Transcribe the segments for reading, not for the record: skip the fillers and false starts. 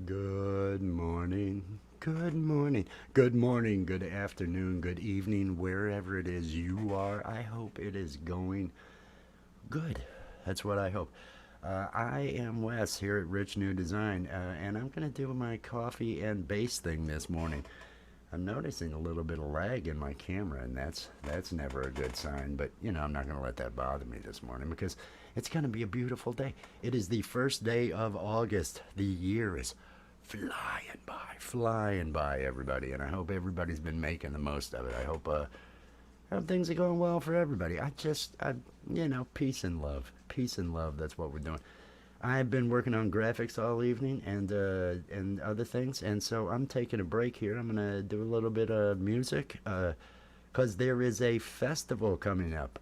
Good morning. Good morning. Good morning. Good afternoon. Good evening. Wherever it is you are, I hope it is going good. That's what I hope. I am Wes here at Rich New Design, and I'm going to do my coffee and bass thing this morning. I'm noticing a little bit of lag in my camera, and that's never a good sign. But I'm not going to let that bother me this morning because it's going to be a beautiful day. It is the first day of August. The year is flying by, everybody, and I hope everybody's been making the most of it. I hope things are going well for everybody. Peace and love, peace and love. That's what we're doing. I've been working on graphics all evening and other things, and so I'm taking a break here. I'm gonna do a little bit of music because there is a festival coming up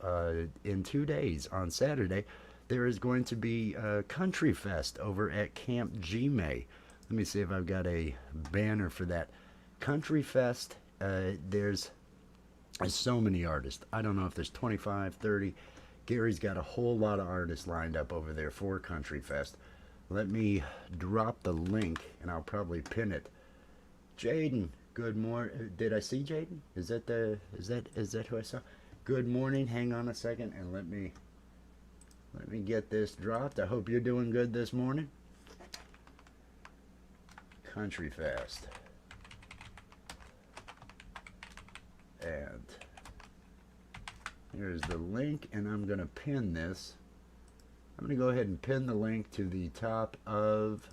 in 2 days on Saturday. There is going to be a country fest over at Camp Gme. Let me see if I've got a banner for that country fest. There's so many artists. I don't know if there's 25, 30. Gary's got a whole lot of artists lined up over there for Country Fest. Let me drop the link and I'll probably pin it. Jaden, good morning. Did I see Jaden? Is that who I saw? Good morning. Hang on a second and let me get this dropped. I hope you're doing good this morning. Country Fest. And here's the link, and I'm going to pin this. I'm going to go ahead and pin the link to the top of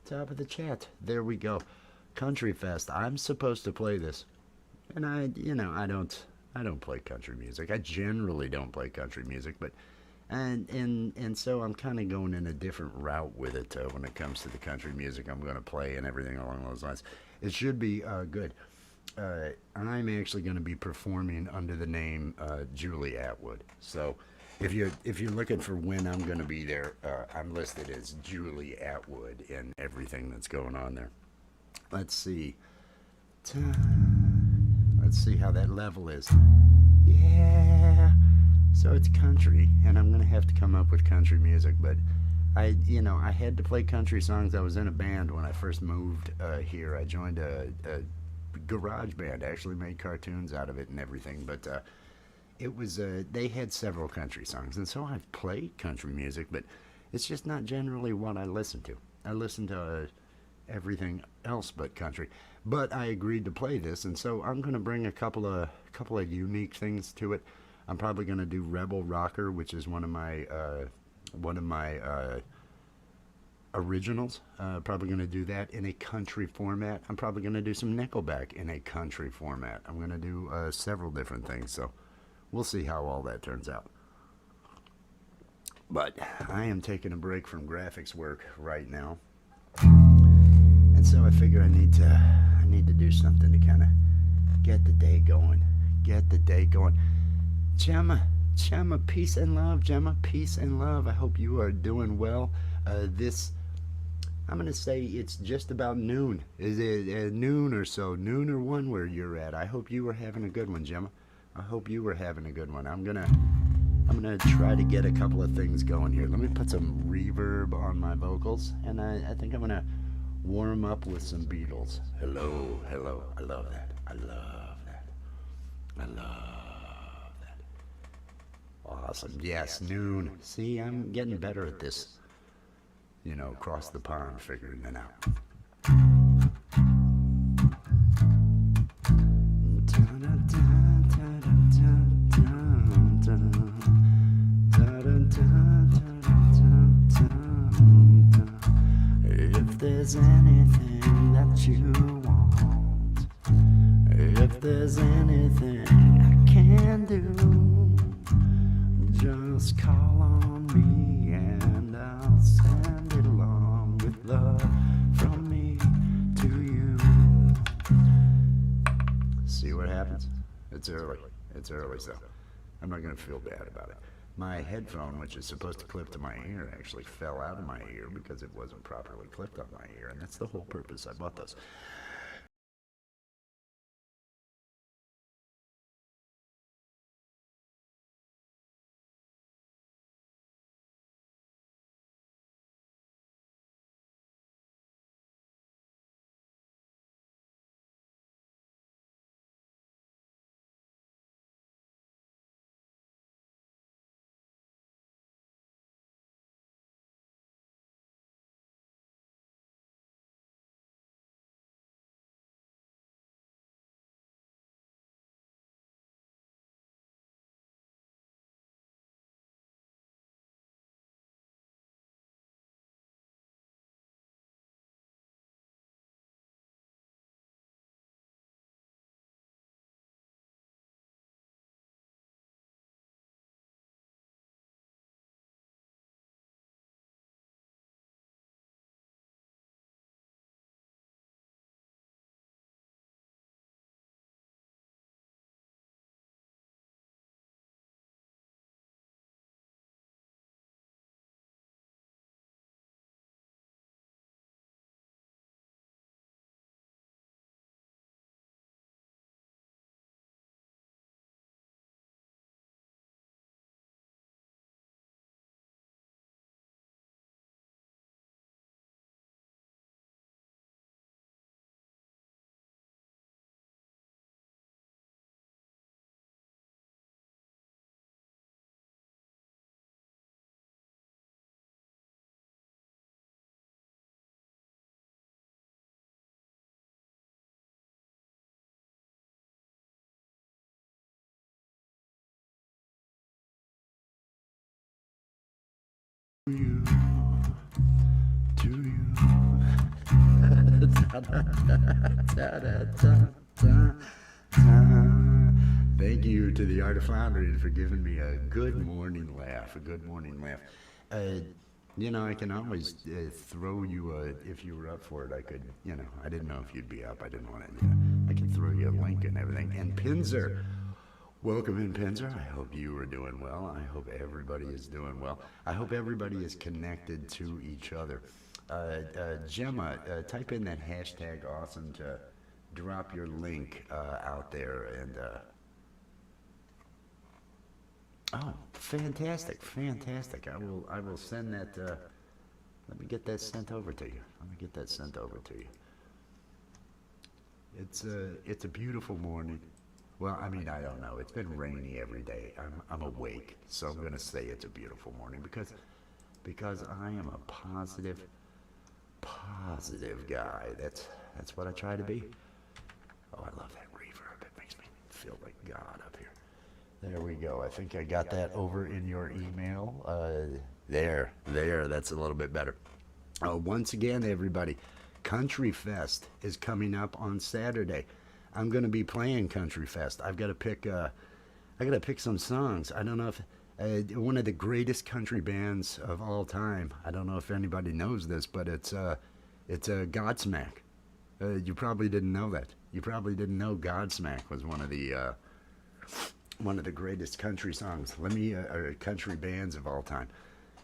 the chat. There we go. Country Fest. I'm supposed to play this, and I don't play country music. I generally don't play country music, but and so I'm kind of going in a different route with it when it comes to the country music I'm going to play and everything along those lines. It should be good. I'm actually going to be performing under the name Julie Atwood. So if you're looking for when I'm going to be there, I'm listed as Julie Atwood in everything that's going on there. Let's see. Let's see how that level is. Yeah. So it's country, and I'm going to have to come up with country music, but I had to play country songs. I was in a band when I first moved here. I joined a garage band, actually made cartoons out of it and everything, but it was they had several country songs, and so I've played country music, but it's just not generally what I listen to. I listen to everything else but country, but I agreed to play this, and so I'm going to bring a couple of unique things to it. I'm probably going to do Rebel Rocker, which is one of my originals. Probably going to do that in a country format. I'm probably going to do some Nickelback in a country format. I'm going to do several different things, so we'll see how all that turns out. But I am taking a break from graphics work right now, and so I figure I need to do something to kind of get the day going. Gemma, peace and love. Gemma, peace and love. I hope you are doing well. I'm going to say it's just about noon. Is it noon or so? Noon or 1 where you're at. I hope you were having a good one, Gemma. I hope you were having a good one. I'm gonna try to get a couple of things going here. Let me put some reverb on my vocals, and I think I'm gonna warm up with some Beatles. Hello. I love that. Awesome. Yes, noon. See, I'm getting better at this. Across the pond, figuring it out. If there's anything that you want, if there's anything I can do, just call on me and I'll send it along with love from me to you. See what happens? It's early, so I'm not going to feel bad about it. My headphone, which is supposed to clip to my ear, actually fell out of my ear because it wasn't properly clipped on my ear, and that's the whole purpose I bought those. you, to you. Thank you to the Art of Floundering for giving me a good morning laugh. A good morning laugh. You know, I can always throw you if you were up for it. I could, you know, I didn't know if you'd be up. I didn't want to. I can throw you a link and everything. And Pinzer, welcome in, Pinzer. I hope you are doing well. I hope everybody is doing well. I hope everybody is connected to each other. Gemma, type in that hashtag awesome to drop your link out there and. Oh, fantastic, fantastic. I will send that, let me get that sent over to you. Let me get that sent over to you. It's a beautiful morning. Well, I mean, I don't know. It's been rainy every day. I'm awake, so I'm going to say it's a beautiful morning because I am a positive guy. That's what I try to be. Oh, I love that reverb. It makes me feel like God up here. There we go. I think I got that over in your email. There. That's a little bit better. Once again, everybody, Country Fest is coming up on Saturday. I'm going to be playing Country Fest. I've got to pick. I got to pick some songs. I don't know if one of the greatest country bands of all time. I don't know if anybody knows this, but it's Godsmack. You probably didn't know that. You probably didn't know Godsmack was one of the greatest country songs. Or country bands of all time.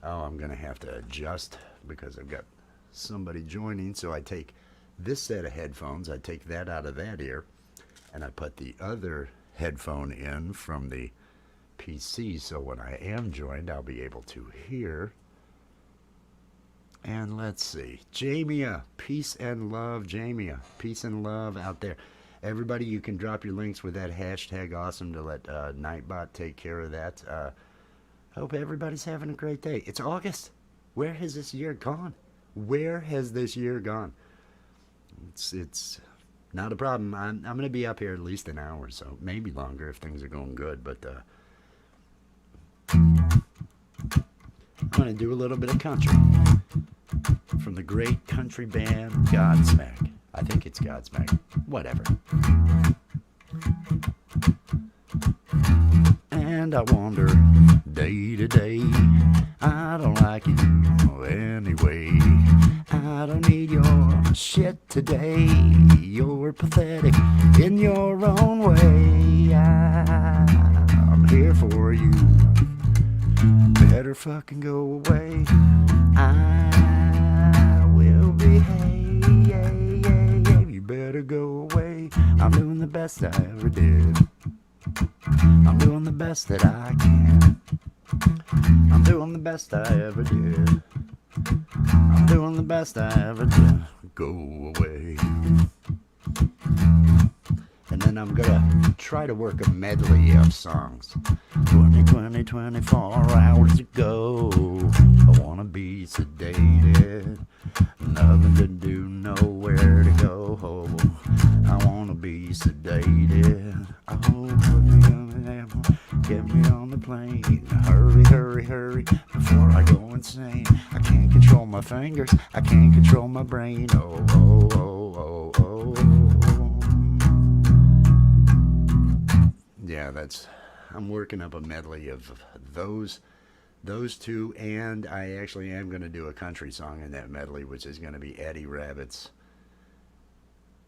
Oh, I'm gonna have to adjust because I've got somebody joining. So I take this set of headphones, I take that out of that ear, and I put the other headphone in from the PC. So when I am joined, I'll be able to hear. And let's see, Jamia, peace and love, Jamia, peace and love out there. Everybody, you can drop your links with that hashtag awesome to let Nightbot take care of that. Hope everybody's having a great day. It's August. Where has this year gone? Where has this year gone? It's not a problem. I'm going to be up here at least an hour or so, maybe longer if things are going good. But I'm going to do a little bit of country from the great country band Godsmack. I think it's Godsmack. Whatever. And I wonder, day to day, I don't like you anyway. I don't need your shit today. You're pathetic in your own way. I'm here for you. Better fucking go away. I will behave. Better go away. I'm doing the best I ever did. I'm doing the best that I can. I'm doing the best I ever did. I'm doing the best I ever did. Go away. And then I'm gonna try to work a medley of songs. 24 hours ago. I wanna be sedated. Nothing to do, nowhere to go. I wanna be sedated. Oh, get me on the plane. Hurry, before I go insane. I can't control my fingers, I can't control my brain. Oh. Yeah, I'm working up a medley of those two, and I actually am going to do a country song in that medley, which is going to be Eddie Rabbit's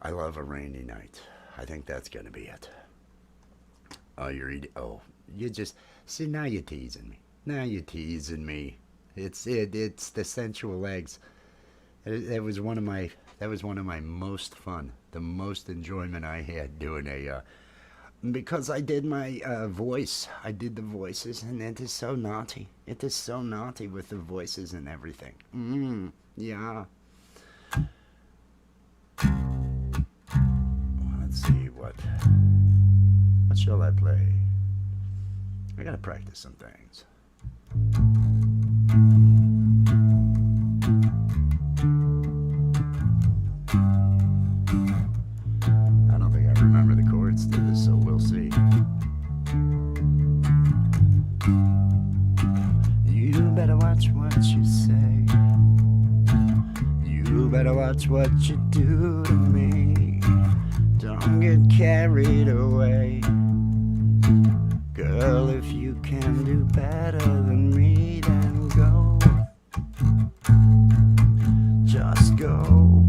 I Love a Rainy Night. I think that's going to be it. Oh, you just, see, now you're teasing me. It's the sensual eggs. That was one of my most fun, the most enjoyment I had doing because I did my voice. I did the voices, and it is so naughty. It is so naughty with the voices and everything. Yeah. Let's see, what shall I play? I gotta practice some things. I don't think I remember the chords to this, so we'll see. You better watch what you better watch what you do to me. Don't get carried away. Girl, if you can do better than me, then go. Just go.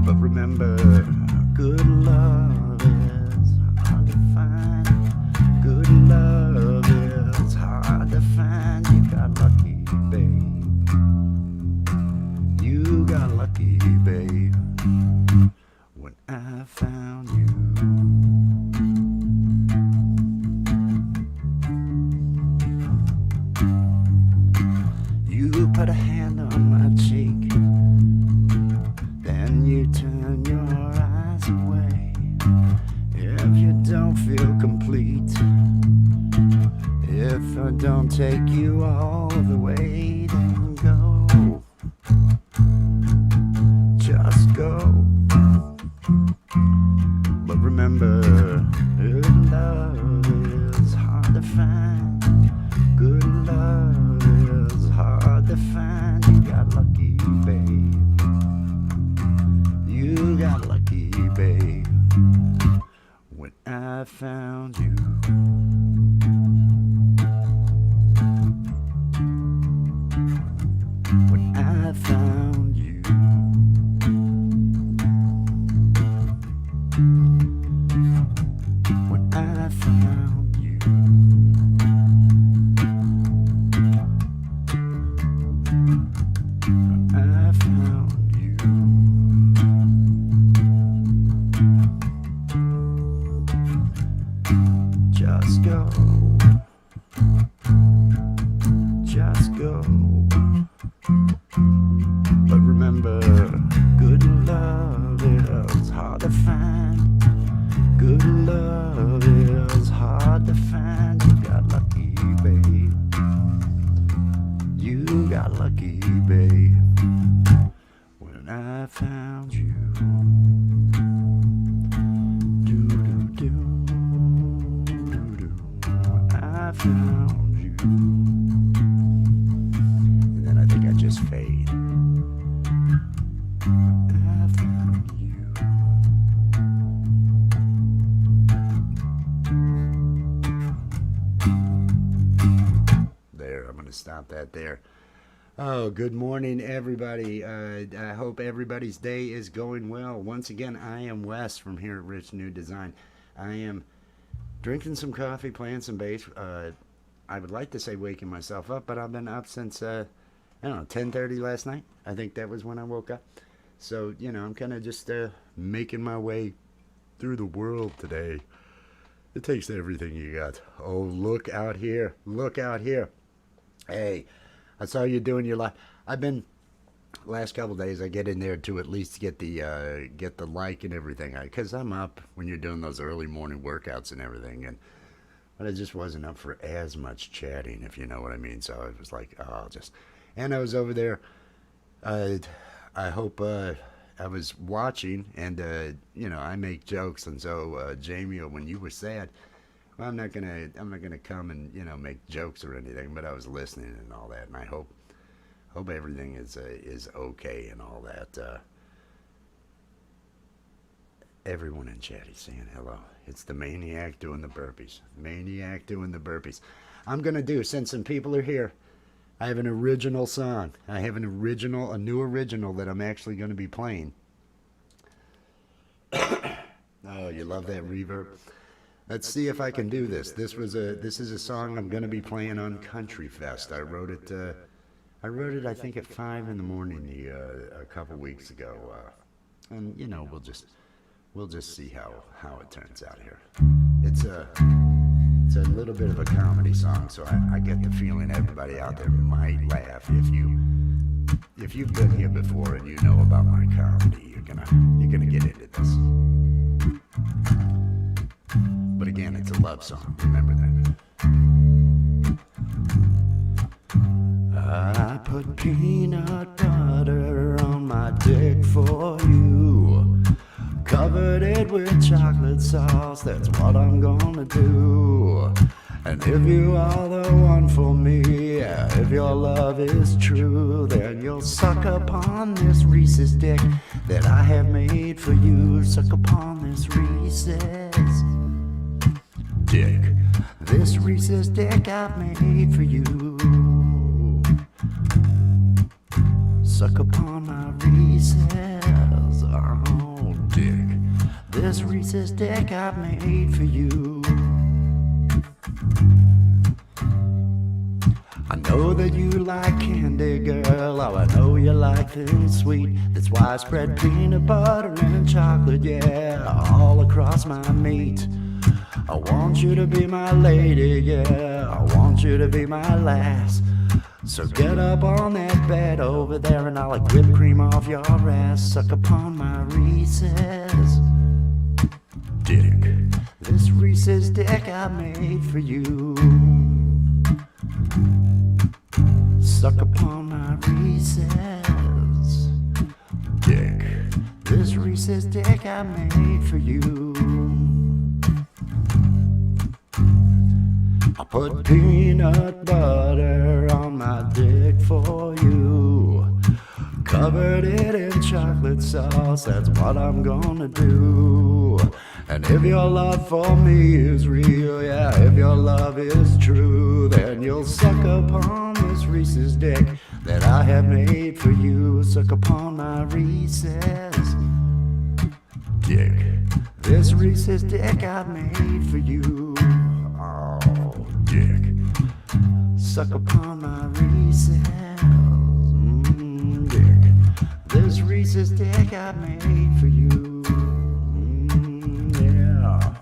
But remember, good love is hard to find. Good love is hard to find. You got lucky, babe. You got lucky, babe, when I found you. You put a hand on my cheek, then you turn your eyes away. If you don't feel complete, if I don't take you all the way, then go. Just go. But remember, good love is hard to find. Good love is hard to find. You got lucky, babe. You got lucky, babe, when I found you. When I found you. When I found you. When I found you. Just go. Just go. But remember, good love is hard to find. Good love is hard to find. You got lucky, babe. You got lucky, babe, when I found you. Do do do do do. When I found you. And then I think I just fade. When I found you. There, I'm going to stop that there. Oh, good morning, everybody. I hope everybody's day is going well. Once again, I am Wes from here at Rich New Design. I am drinking some coffee, playing some bass. I would like to say waking myself up, but I've been up since, I don't know, 10:30 last night. I think that was when I woke up. So, you know, I'm kind of just making my way through the world today. It takes everything you got. Oh, look out here. Look out here. Hey, I saw you doing your live. I've been, last couple days, I get in there to at least get the like and everything. Because I'm up when you're doing those early morning workouts and everything. But I just wasn't up for as much chatting, if you know what I mean. So I was like, oh, I'll just. And I was over there. I hope I was watching, and you know, I make jokes, and so Jamie, when you were sad, well, I'm not gonna come and, you know, make jokes or anything, but I was listening and all that, and I hope everything is okay and all that. Everyone in chat is saying hello. It's the maniac doing the burpees. Maniac doing the burpees. I'm gonna do, since some people are here, I have an original song. I have a new original that I'm actually going to be playing. Oh, you love that reverb? Let's see if I can do this. This is a song I'm going to be playing on Country Fest. I wrote it I think at 5 in the morning a couple weeks ago. And you know, we'll just see how it turns out here. It's a little bit of a comedy song, so I get the feeling everybody out there might laugh. If you've been here before and you know about my comedy, you're gonna get into this. But again, it's a love song. Remember that. I put peanut butter on my dick for you. Covered it with chocolate sauce, that's what I'm gonna do. And if you are the one for me, if your love is true, then you'll suck upon this Reese's dick that I have made for you. Suck upon this Reese's dick. This Reese's dick I've made for you. Suck upon my Reese's, oh dick. This Reese's dick I've made for you. I know that you like candy, girl. Oh, I know you like things sweet. That's why I spread peanut butter and chocolate, yeah, all across my meat. I want you to be my lady, yeah, I want you to be my lass. So get up on that bed over there and I'll like whipped cream off your ass. Suck upon my Reese's dick. This Reese's dick I made for you. Suck upon my Reese's dick. This Reese's dick I made for you. I put peanut butter on my dick for you. Covered it in chocolate sauce, that's what I'm gonna do. And if your love for me is real, yeah, if your love is true, then you'll suck upon this Reese's dick that I have made for you. Suck upon my Reese's dick. This Reese's dick I made for you. Oh, dick. Suck upon my Reese's dick. This Reese's dick I made for you. Yeah.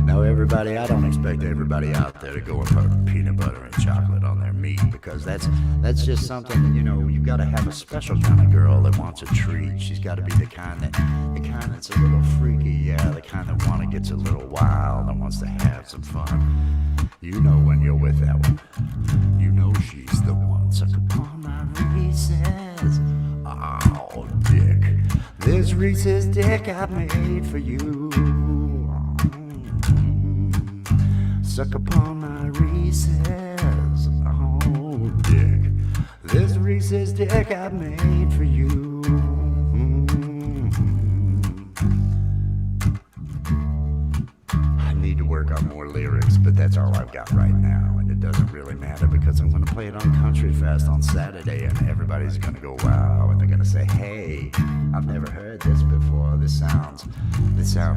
Now everybody, I don't expect everybody out there to go and put peanut butter and chocolate on their meat, because that's just something, you know, you gotta have a special kind of girl that wants a treat. She's gotta be the kind that's a little freaky, yeah, the kind that gets a little wild and wants to have some fun. You know when you're with that one. You know she's the one. Suck upon my Reese's. Oh, dick. This Reese's dick I made for you. Suck upon my Reese's. Oh, dick. This Reese's dick I made for you. I need to work on more lyrics, but that's all I've got right now, and it doesn't really matter because I'm going to play it on Country Fest on Saturday, and everybody's going to go wow, and they're going to say, hey, I've never heard this before. This sounds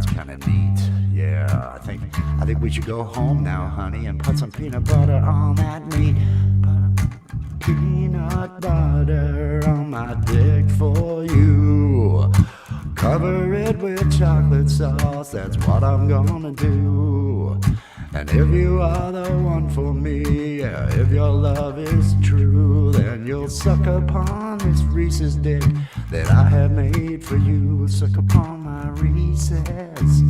kind of neat. Yeah, I think we should go home now, honey, and put some peanut butter on that meat. Peanut butter on my dick for you. Cover it with chocolate sauce, that's what I'm gonna do. And if you are the one for me, yeah, if your love is true, then you'll suck upon this Reese's dick that I have made for you. Suck upon my Reese's,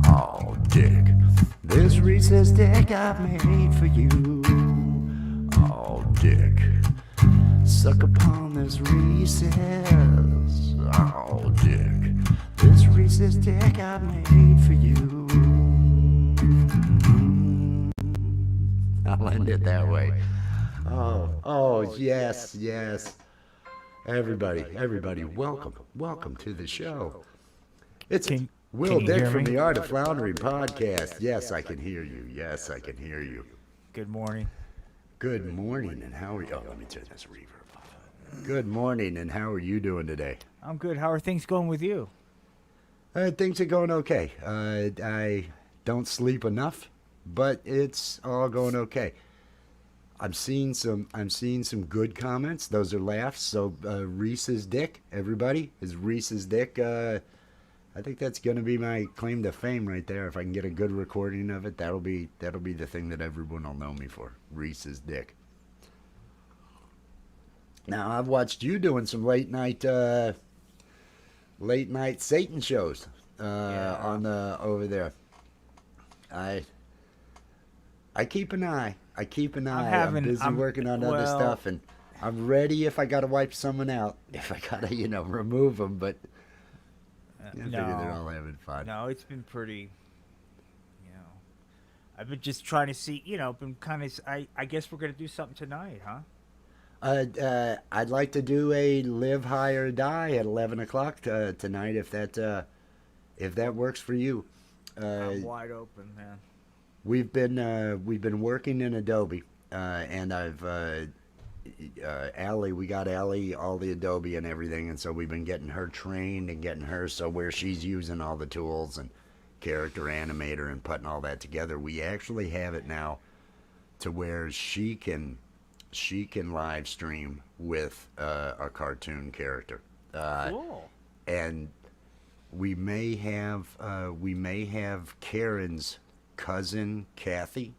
oh dick. This Reese's dick I've made for you, oh dick. Suck upon this Reese's, oh dick. This Reese's dick I made for you. I'll end it that way. Oh, yes. Everybody, welcome to the show. It's Will Dick from the Art of Floundering podcast. Yes, I can hear you. Good morning. Good morning, and how are you? Oh, let me turn this reverb off. Good morning, and how are you doing today? I'm good. How are things going with you? Things are going okay. I don't sleep enough, but it's all going okay. I'm seeing some good comments. Those are laughs. So Reese's dick, everybody, is Reese's dick. I think that's going to be my claim to fame right there. If I can get a good recording of it, that'll be the thing that everyone will know me for. Reese's dick. Now I've watched you doing some late night Satan shows on over there. I keep an eye. I'm busy working on other stuff, and I'm ready if I gotta wipe someone out. If I gotta, remove them, but I figure they're all having fun. No, it's been pretty, I've been just trying to see, been kind of. I guess we're gonna do something tonight, huh? I'd like to do a live high or die at 11 o'clock tonight, if that works for you. Uh, I'm wide open, man. we've been working in Adobe, and Allie, we got Allie all the Adobe and everything, and so we've been getting her trained and getting her so where she's using all the tools and character animator and putting all that together. We actually have it now to where she can live stream with a cartoon character, Cool. and we may have Karen's cousin Kathy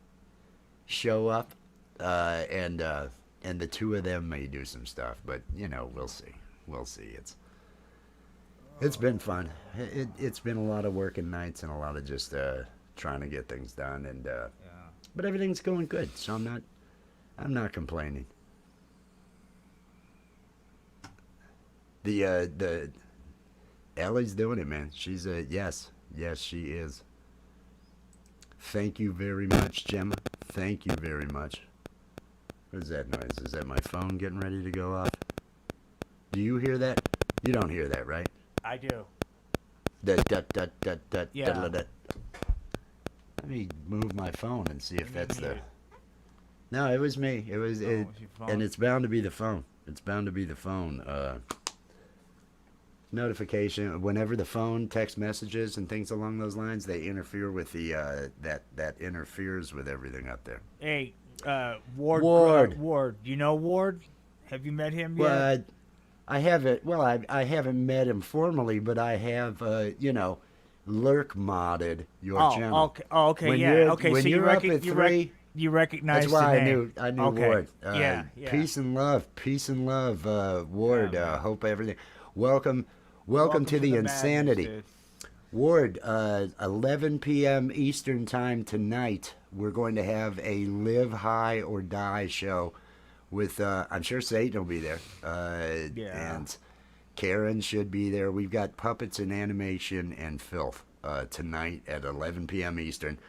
show up, and the two of them may do some stuff, but we'll see. We'll see. It's been fun. It's been a lot of working nights and a lot of just trying to get things done, and Yeah. but everything's going good, so I'm not complaining. The Ellie's doing it, man. She's a yes, she is. Thank you very much, Gemma. Thank you very much. What is that noise? Is that my phone getting ready to go off? Do you hear that? You don't hear that, right? I do. Dut, dut, dut, dut, dut, Yeah. dut, dut, dut. Let me move my phone and see if You that's didn't the. hear No, it was me. It was Oh, it, it was your phone. and it's bound to be the phone. It's bound to be the phone. Notification. Whenever the phone text messages and things along those lines, they interfere with the that interferes with everything up there. Hey, Ward. Ward. Ward. You know Ward? Have you met him yet? Well, I haven't. Well, I haven't met him formally, but I have. Lurk modded your channel. Okay. Oh, okay. When Yeah. you're- Okay. when so you're you up reckon at you, 3, you recognize That's why the name. I knew Okay. Ward. Yeah. Peace and love, Ward. Yeah, man. Hope everything. Welcome to the madness, insanity, dude. Ward. 11 p.m. Eastern time tonight. We're going to have a live high or die show with. I'm sure Satan will be there. Yeah. And Karen should be there. We've got puppets and animation and filth tonight at 11 p.m. Eastern.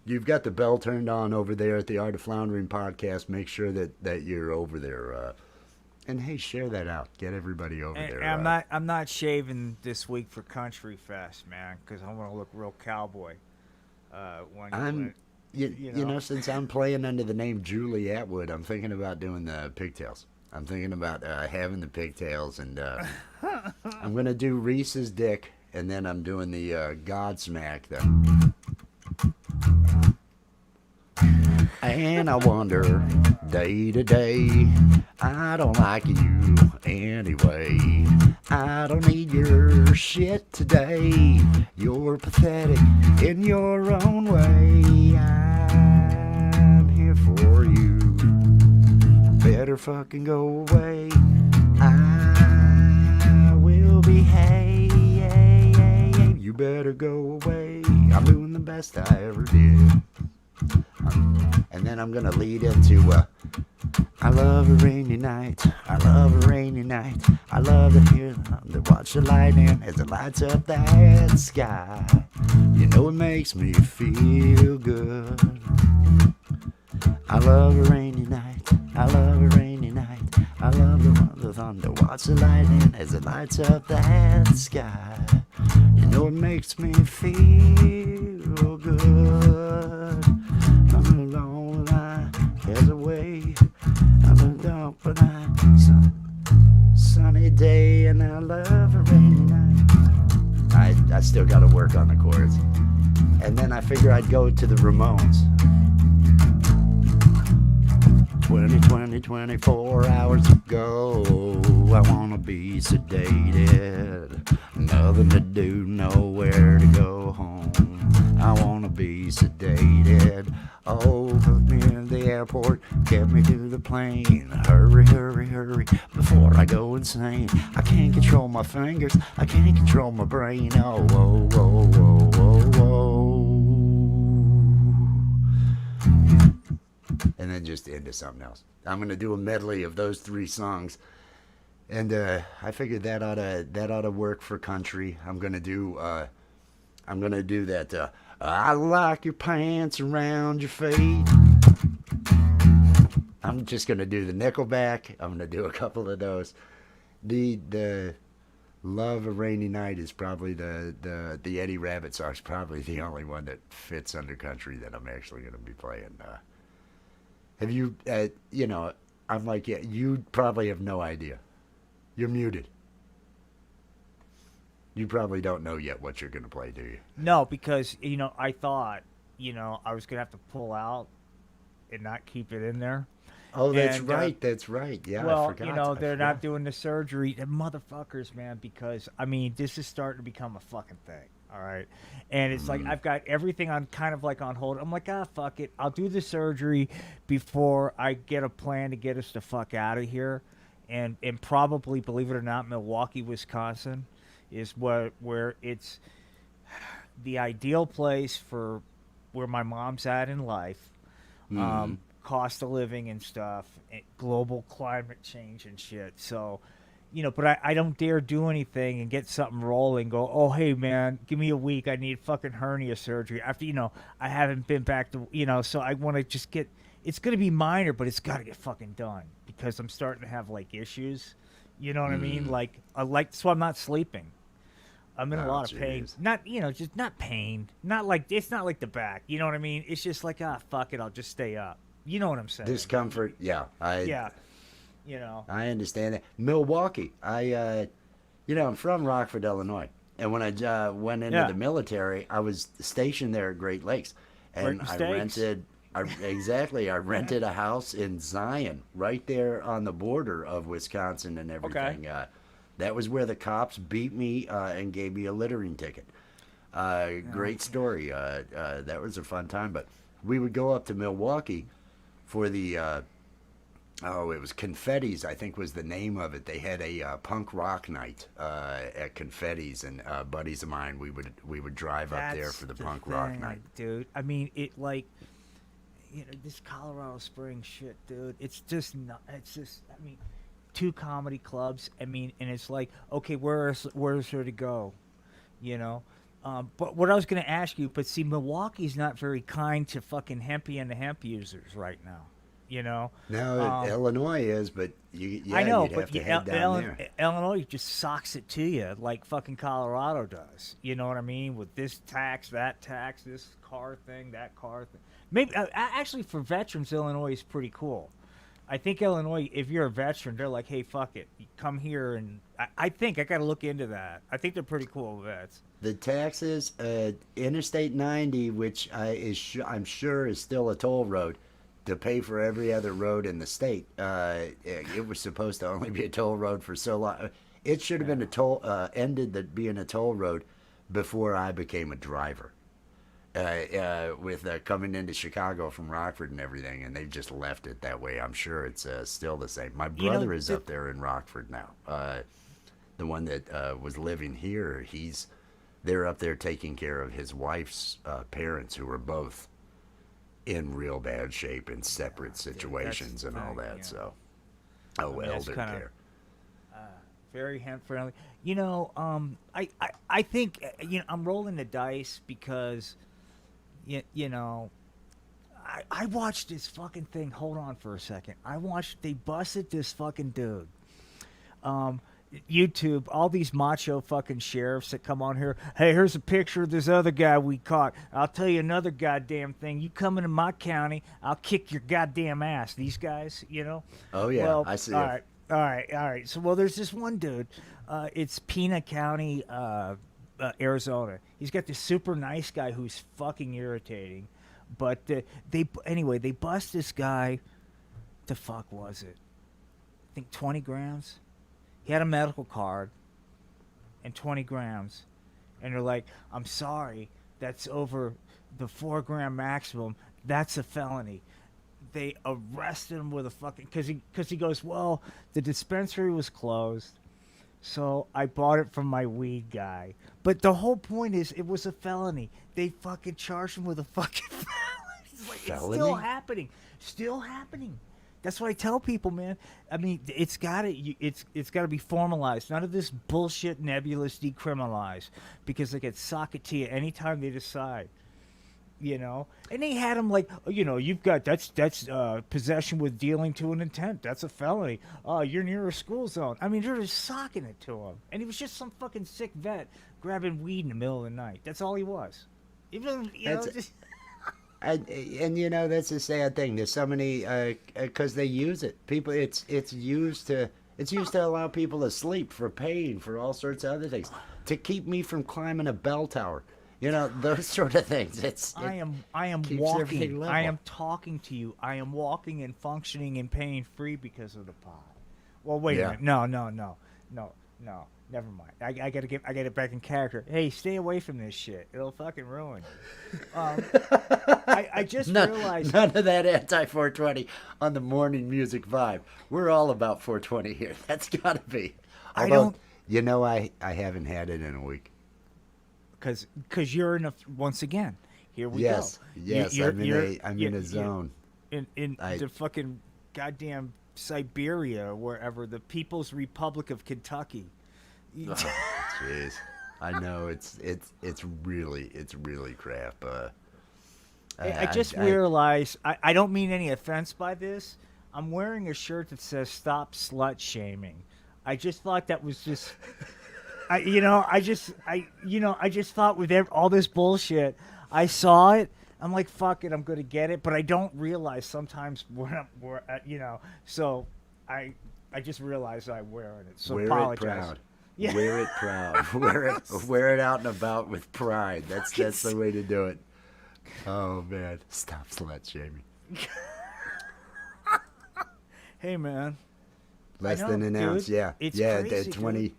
You've got the bell turned on over there at the Art of Floundering podcast. Make sure that you're over there. And hey, share that out. Get everybody over And, there. and I'm not shaving this week for Country Fest, man, because I want to look real cowboy. Since I'm playing under the name Julie Atwood, I'm thinking about doing the pigtails. I'm thinking about having the pigtails, and I'm gonna do Reese's dick, and then I'm doing the Godsmack. And I wonder, day to day, I don't like you anyway. I don't need your shit today. You're pathetic in your own way. I'm here for you. Better fucking go away. I will be hey. You better go away. I'm doing the best I ever did. And then I'm gonna lead into I love a rainy night. I love a rainy night. I love to watch the lightning as it lights up that sky. You know it makes me feel good. I love a rainy night. I love a rainy night. I love the thunder. Watch the lightning as it lights up that sky. You know it makes me feel good. I'm alone and there's a way. I'm a dark but sunny day and I love a rainy night. I still got to work on the chords. And then I figure I'd go to the Ramones. 24 hours ago, I wanna be sedated. Nothing to do, nowhere to go home. I wanna be sedated. Oh, put me in the airport, get me to the plane. Hurry, hurry, hurry, before I go insane. I can't control my fingers, I can't control my brain. Oh, whoa, whoa, whoa, whoa, whoa. And then just into something else. I'm gonna do a medley of those 3 songs, and I figured that ought to work for country. I'm gonna do that I like your pants around your feet. I'm just gonna do the Nickelback. I'm gonna do a couple of those. The Love a Rainy Night is probably the Eddie Rabbit song is probably the only one that fits under country that I'm actually gonna be playing. Have you? You know, I'm like, yeah, you probably have no idea. You're muted. You probably don't know yet what you're gonna play, do you? No, because I thought I was gonna have to pull out and not keep it in there. Oh, that's And right. That's right. Yeah, I well, forgot. I they're not forgot. doing the surgery. The motherfuckers, man, because I mean, this is starting to become a fucking thing. All right. And it's like Mm. I've got everything on kind of like on hold. I'm like, fuck it. I'll do the surgery before I get a plan to get us the fuck out of here. And probably, believe it or not, Milwaukee, Wisconsin is where it's the ideal place for where my mom's at in life, Mm-hmm. cost of living and stuff, and global climate change and shit. So, but I don't dare do anything and get something rolling. Go, oh hey man, give me a week. I need fucking hernia surgery. After I haven't been back to So I want to just get. It's gonna be minor, but it's got to get fucking done because I'm starting to have like issues. You know what I mean? Mm. Like so I'm not sleeping. I'm in a Oh, lot of pain. jeez. Not, just not pain. Not like it's not like the back. You know what I mean? It's just like, fuck it, I'll just stay up. You know what I'm saying? Discomfort. Yeah, I Yeah. You know. I understand that. Milwaukee. I'm from Rockford, Illinois, and when I went into Yeah. the military, I was stationed there at Great Lakes, Great and I mistakes. rented. Exactly. I rented a house in Zion, right there on the border of Wisconsin and Okay. everything. That was where the cops beat me and gave me a littering ticket. Yeah. Great story. That was a fun time. But we would go up to Milwaukee for the it was Confetti's, I think was the name of it. They had a punk rock night at Confetti's, and buddies of mine, we would drive up there That's for the the punk rock thing, night. dude. I mean, it like, this Colorado Springs shit, dude. It's just not. It's just. I mean, two comedy clubs. I mean, and it's like, okay, where's there to go? You know. But what I was going to ask you, but see, Milwaukee's not very kind to fucking hempy and the hemp users right now. You know. Now Um, Illinois is, but I yeah, know, you'd have but to head down there. Illinois just socks it to you like fucking Colorado does. You know what I mean? With this tax, that tax, this car thing, that car thing. Maybe actually for veterans, Illinois is pretty cool. I think Illinois, if you're a veteran, they're like, hey, fuck it, you come here, and I think I got to look into that. I think they're pretty cool vets. The taxes, Interstate 90, which I'm sure is still a toll road, to pay for every other road in the state. It was supposed to only be a toll road for so long. It should have Yeah. been a toll ended that being a toll road before I became a driver. With coming into Chicago from Rockford and everything, and they've just left it that way. I'm sure it's still the same. My You know, brother is up there in Rockford now. The one that was living here, they're up there taking care of his wife's parents, who are both in real bad shape in separate dude, that's situations the and all thing. that. You know, So, I mean, that's elder kind of care. very hemp friendly. I think I'm rolling the dice because you know I watched this fucking thing. Hold on for a second. They busted this fucking dude. Um, YouTube, all these macho fucking sheriffs that come on here. Hey, here's a picture of this other guy we caught. I'll tell you another goddamn thing. You come into my county, I'll kick your goddamn ass. These guys. Oh yeah, Well, I see all him. right, all right, all right. So, well, there's this one dude. It's Pena County, Arizona. He's got this super nice guy who's fucking irritating. But they bust this guy. The fuck was it? I think 20 grams. He had a medical card and 20 grams. And they're like, I'm sorry, that's over the 4 gram maximum. That's a felony. They arrested him with a fucking. Because he goes, well, the dispensary was closed. So I bought it from my weed guy. But the whole point is, it was a felony. They fucking charged him with a fucking felony. It's still Felony? happening. Still happening. That's what I tell people, man. I mean, it's gotta be formalized. None of this bullshit nebulous decriminalized because they can sock it to you anytime they decide. you know. And they had him like, "Oh, you know, you've got that's possession with dealing to an intent. That's a felony. You're near a school zone." I mean, they're just socking it to him, and he was just some fucking sick vet grabbing weed in the middle of the night. That's all he was. Even you know, That's just and you know that's a sad thing. There's so many because they use it. People, it's used to allow people to sleep for pain for all sorts of other things to keep me from climbing a bell tower. You know those sort of things. I am keeps everything walking. level. I am talking to you. I am walking and functioning and pain free because of the pot. Well, wait a Yeah. minute. No. Never mind. I gotta get back in character. Hey, stay away from this shit. It'll fucking ruin you. I just realized. None of that anti 420 on the morning music vibe. We're all about 420 here. That's gotta be. I Although, don't you know, I haven't had it in a week. because you're in a once again. Here we Yes, go. yes, I'm in you're- a zone. in I- the fucking goddamn Siberia, or wherever, the People's Republic of Kentucky. Jeez, I know it's really crap. I just realized I don't mean any offense by this. I'm wearing a shirt that says "Stop Slut Shaming." I just thought that was just, I just thought with all this bullshit, I saw it. I'm like, fuck it, I'm gonna get it, but I don't realize sometimes so I just realized I'm wearing it. So wear apologize. it proud. Yeah. Wear it proud. Wear it out and about with pride. That's the way to do it. Oh man, stop slut shaming. Hey man, Less know, than an ounce. dude. Yeah, It's yeah. crazy, 20.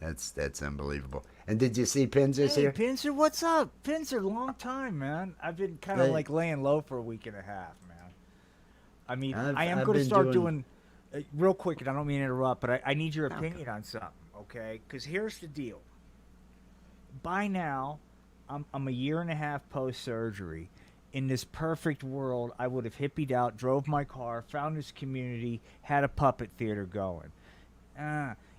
That's unbelievable. And did you see Pinzer's hey here? Pinzer, what's up? Pinzer, long time, man. I've been kind of Hey. like laying low for a week and a half, man. I mean, I am I've going to been start doing- doing real quick, and I don't mean to interrupt, but I need your Okay. opinion on something, okay? Because here's the deal. By now, I'm a year and a half post surgery. In this perfect world, I would have hippied out, drove my car, found this community, had a puppet theater going.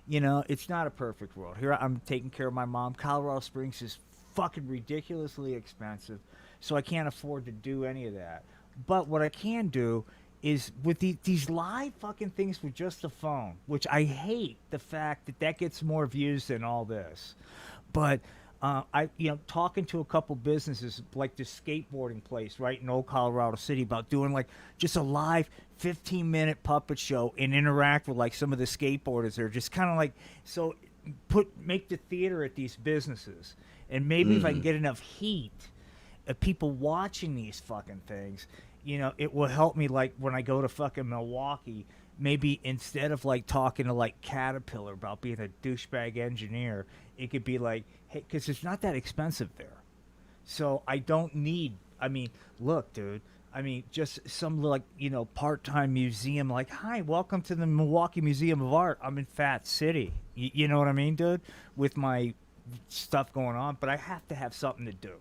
It's not a perfect world. Here I'm taking care of my mom. Colorado Springs is fucking ridiculously expensive, so I can't afford to do any of that. But what I can do is with these live fucking things with just the phone, which I hate the fact that gets more views than all this. But talking to a couple businesses like this skateboarding place right in Old Colorado City about doing like just a live 15-minute puppet show and interact with like some of the skateboarders. They're just kind of like, so make the theater at these businesses, and maybe if I can get enough heat of people watching these fucking things, it will help me like when I go to fucking Milwaukee. Maybe instead of like talking to like Caterpillar about being a douchebag engineer, it could be like, hey, because it's not that expensive there. So I don't need, look, dude, just some like, part-time museum like, hi, welcome to the Milwaukee Museum of Art. I'm in Fat City. You know what I mean, dude? With my stuff going on, but I have to have something to do.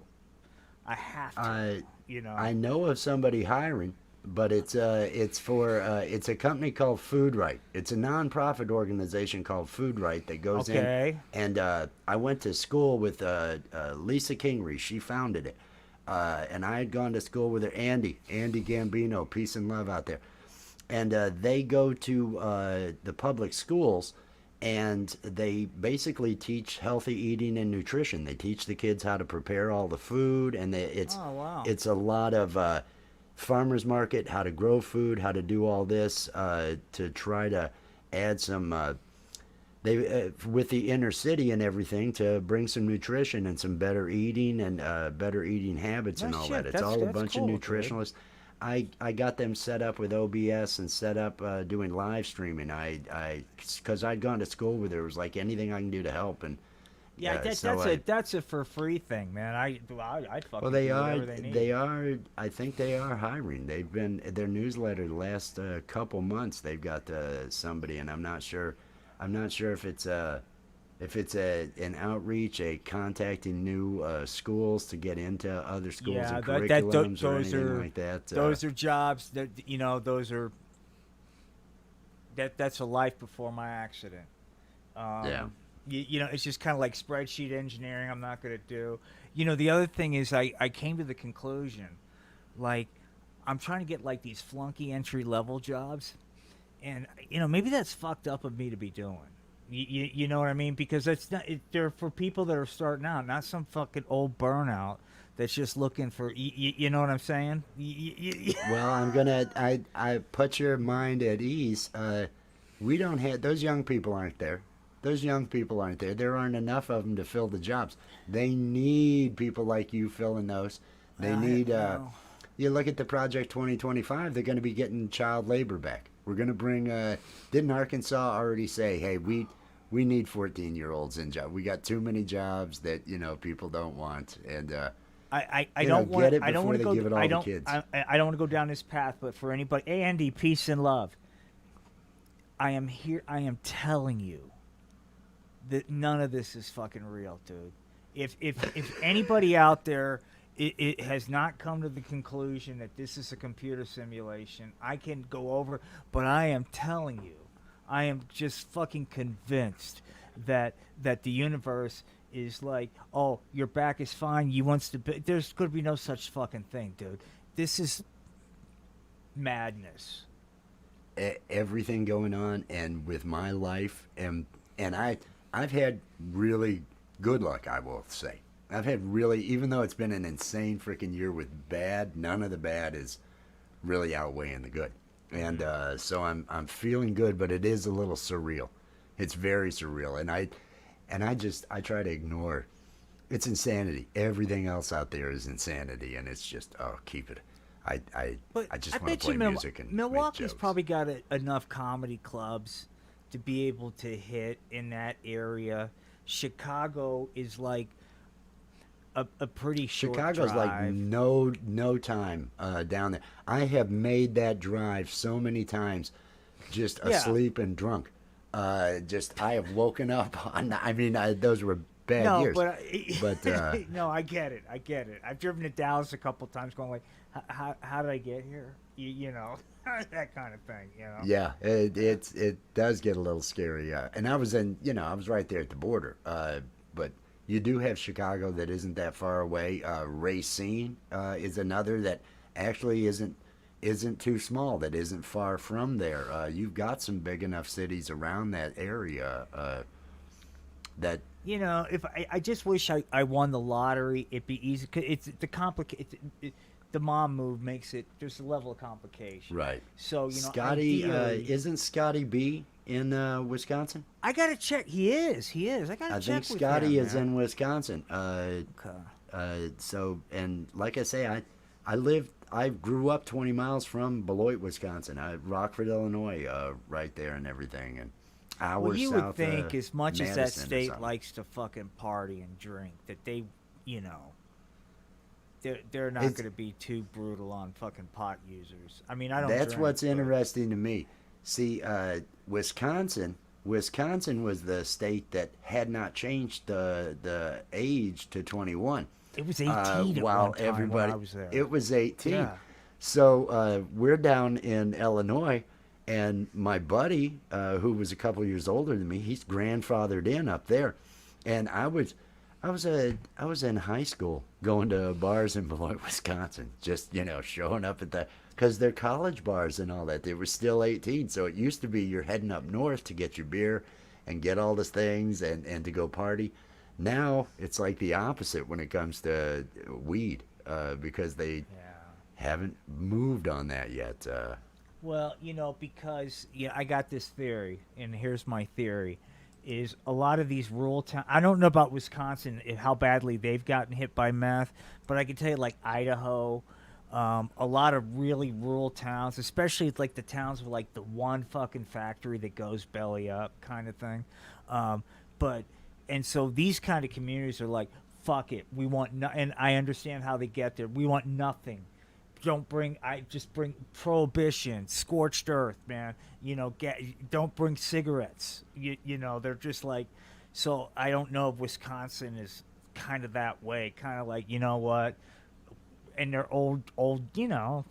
I have to, I know of somebody hiring, but it's a company called Food Right. It's a nonprofit organization called Food Right that goes in. And I went to school with Lisa Kingery. She founded it, and I had gone to school with her. Andy Gambino, peace and love out there. And they go to the public schools, and they basically teach healthy eating and nutrition. They teach the kids how to prepare all the food, and it's a lot of farmers market, how to grow food, how to do all this to try to add some with the inner city and everything to bring some nutrition and some better eating and better eating habits and all that. It's all a bunch of nutritionalists. I got them set up with OBS and set up doing live streaming. Because I'd gone to school with her. It was like anything I can do to help. And yeah, that's a for free thing, man. I'd fucking they do are whatever they need. they are. I think they are hiring. They've been their newsletter the last couple months. They've got somebody, and I'm not sure if it's an outreach, a contacting new schools to get into other schools and curriculums or anything like that. Those are jobs that that's a life before my accident. Yeah. You know, it's just kind of like spreadsheet engineering. I'm not going to do. You know, the other thing is I came to the conclusion, like, I'm trying to get like these flunky entry level jobs, and you know maybe that's fucked up of me to be doing. You know what I mean? Because it's not. They're for people that are starting out, not some fucking old burnout that's just looking for. You know what I'm saying? Well, I'm gonna I put your mind at ease. We don't have those young people aren't there. Those young people aren't there. There aren't enough of them to fill the jobs. They need people like you filling those. They need. No. You look at the Project 2025. They're going to be getting child labor back. We're going to bring. Didn't Arkansas already say, "Hey, we need 14-year-olds in job. We got too many jobs that people don't want." And I don't want. get it I don't before want they to go. give it all I to don't. kids. I don't want to go down this path. But for anybody, hey Andy, peace and love. I am here. I am telling you that none of this is fucking real, dude. If anybody out there it has not come to the conclusion that this is a computer simulation, I can go over, but I am telling you, I am just fucking convinced that the universe is like, oh, your back is fine. You wants to be. There's going to be no such fucking thing, dude. This is madness. Everything going on, and with my life, and I've had really good luck, I will say. I've had really, even though it's been an insane freaking year with bad, none of the bad is really outweighing the good. And so I'm feeling good, but it is a little surreal. It's very surreal, and I try to ignore. It's insanity. Everything else out there is insanity, and it's just keep it. But I just I want bet to play you music and Milwaukee's make jokes. probably got enough comedy clubs to be able to hit in that area. Chicago is like a pretty short Chicago's like drive. no time down there. I have made that drive so many times, just Yeah. asleep and drunk. Just I have woken up on. I mean, those were bad No, years. but But no, I get it. I get it. I've driven to Dallas a couple times, going like, how did I get here? You know, that kind of thing. You know. yeah, it does get a little scary. And I was I was right there at the border. But you do have Chicago that isn't that far away. Racine is another that actually isn't too small. That isn't far from there. You've got some big enough cities around that area that. You know, if I just wish I won the lottery, it'd be easy. 'Cause it's the the mom move makes it. There's a level of complication. Right. So Scotty, ideally- isn't Scotty B in Wisconsin? I gotta check. He is. He is. I gotta I check think with Scotty him, is man. in Wisconsin. Okay. So, and like I say, I grew up 20 miles from Beloit, Wisconsin. Rockford, Illinois, right there and everything, and hours Well, you south would think, of as much as that Madison or state something. likes to fucking party and drink, that they, you know, they're not It's- going to be too brutal on fucking pot users. I mean, I don't. That's drink, what's but- interesting to me. See, Wisconsin was the state that had not changed the age to 21. It was 18 at while one time everybody, when I was there. it was 18. Yeah. So we're down in Illinois, and my buddy, who was a couple years older than me, he's grandfathered in up there, and I was in high school going to bars in Beloit, Wisconsin, just showing up at the because they're college bars and all that. They were still 18, so it used to be you're heading up north to get your beer and get all these things and to go party. Now it's like the opposite when it comes to weed, because they haven't moved on that yet. Well, because I got this theory, and here's my theory: is a lot of these rural towns. I don't know about Wisconsin, how badly they've gotten hit by meth, but I can tell you, like Idaho, a lot of really rural towns, especially like the towns with like the one fucking factory that goes belly up kind of thing. And so these kind of communities are like, fuck it, we want and I understand how they get there. We want nothing. Just bring prohibition, scorched earth, man. Don't bring cigarettes. They're just like, so I don't know if Wisconsin is kind of that way, kind of like, you know what? And they're old,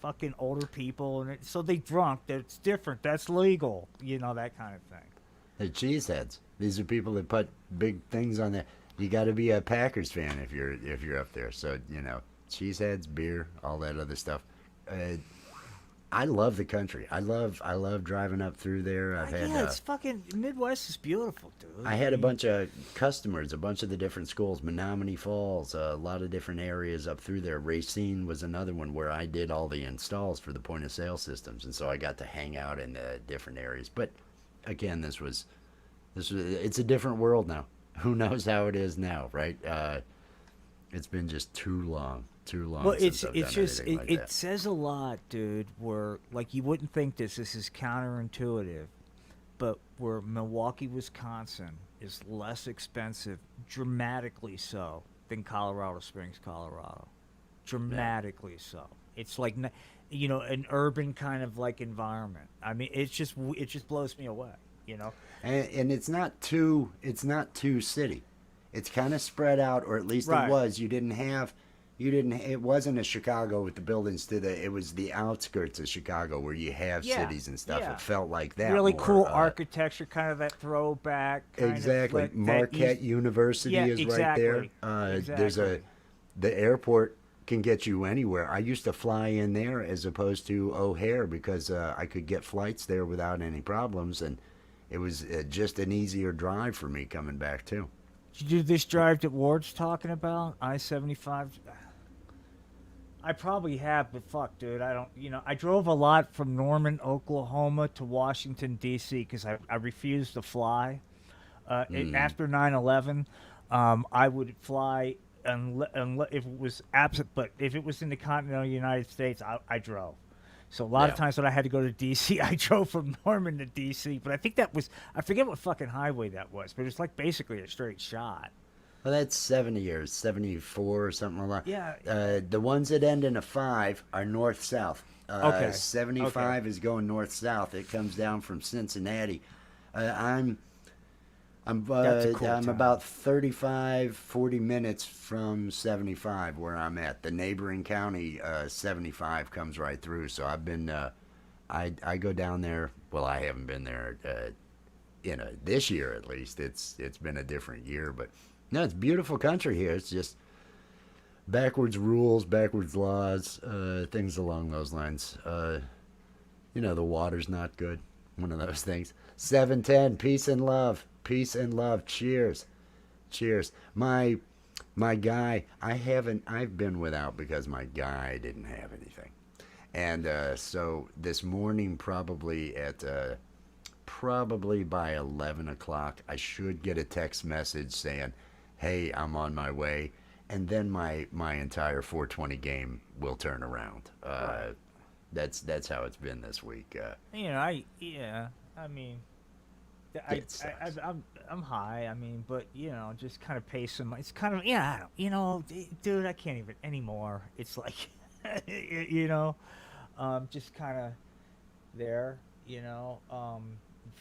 fucking older people, and so they drunk. That's different. That's legal, that kind of thing. They're cheeseheads. These are people that put big things on there. You got to be a Packers fan if you're up there. So cheeseheads, beer, all that other stuff. Uh, I love the country. I love driving up through there. Yeah, it's fucking Midwest is beautiful, dude. I had a bunch of customers, a bunch of the different schools, Menominee Falls, a lot of different areas up through there. Racine was another one where I did all the installs for the point of sale systems, and so I got to hang out in the different areas. But again, this was it's a different world now. Who knows how it is now, right? It's been just too long Well, since I've it's done just anything like it that. says a lot, dude. Where like you wouldn't think this is counterintuitive, but where Milwaukee, Wisconsin is less expensive, dramatically so, than Colorado Springs, Colorado. Dramatically so. It's like an urban kind of like environment. I mean, it just blows me away. You know. And it's not too city. It's kind of spread out, or at least Right. it was. It wasn't a Chicago with the buildings it was the outskirts of Chicago where you have Yeah, cities and stuff. yeah. It felt like that. Really more, cool architecture, kind of that throwback. Kind Exactly. Of flick, Marquette University Yeah, is right there. exactly. There's Exactly. the airport can get you anywhere. I used to fly in there as opposed to O'Hare because I could get flights there without any problems, and it was just an easier drive for me coming back too. Did you do this drive that Ward's talking about? I-75. I probably have, but fuck, dude. I don't. I drove a lot from Norman, Oklahoma to Washington D.C. because I refused to fly. After 9/11, I would fly if it was absent. But if it was in the continental United States, I drove. So a lot of Yeah. times when I had to go to D.C., I drove from Norman to D.C. But I think I forget what fucking highway that was, but it's like basically a straight shot. Well, that's 70 or 74 or something like that. Yeah. The ones that end in a 5 are north-south. Okay. 75 is going north-south. It comes down from Cincinnati. I'm That's a cool I'm town. about 35, 40 minutes from 75 where I'm at. The neighboring county, 75 comes right through. So I've been, I go down there. Well, I haven't been there, this year at least. It's been a different year, but no, it's beautiful country here. It's just backwards rules, backwards laws, things along those lines. The water's not good. One of those things. 710, peace and love. Peace and love. Cheers. Cheers. My guy, I've been without because my guy didn't have anything. And so this morning, probably by 11 o'clock, I should get a text message saying, hey, I'm on my way. And then my entire 420 game will turn around. Right. That's how it's been this week. I mean, It sucks. I'm high. I mean, but just kind of pacing. It's kind of I don't, dude. I can't even anymore. It's like, just kind of there.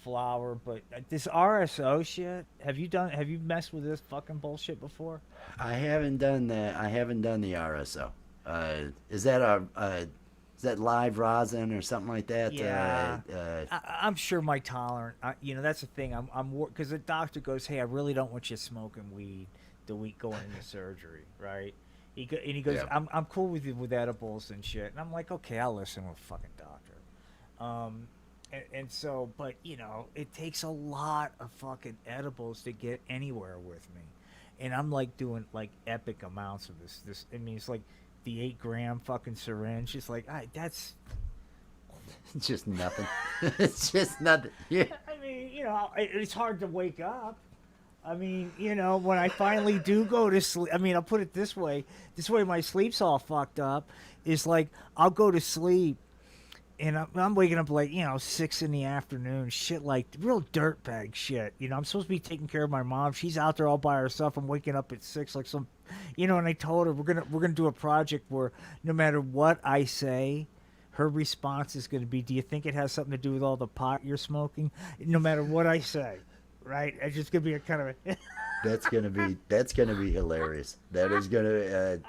Flower. But this RSO shit. Have you messed with this fucking bullshit before? I haven't done the RSO. Is that live rosin or something like that? Yeah. I'm sure my tolerance. That's the thing. I'm because the doctor goes, "Hey, I really don't want you smoking weed the week going into surgery, right?" And he goes, Yeah. "I'm cool with you with edibles and shit." And I'm like, "Okay, I'll listen to a fucking doctor." And so, but it takes a lot of fucking edibles to get anywhere with me, and I'm like doing like epic amounts of this. I mean, it's like the 8 gram fucking syringe. It's like, that's. It's just nothing. It's just nothing. Yeah. I mean, it's hard to wake up. I mean, when I finally do go to sleep, I mean, I'll put it this way. This way my sleep's all fucked up. Is like, I'll go to sleep, and I'm waking up like, 6 in the afternoon. Shit like real dirtbag shit. I'm supposed to be taking care of my mom. She's out there all by herself. I'm waking up at 6 like some, and I told her we're gonna do a project where no matter what I say, her response is going to be, "Do you think it has something to do with all the pot you're smoking?" No matter what I say, right? It's just going to be a kind of a That's gonna be hilarious. That is gonna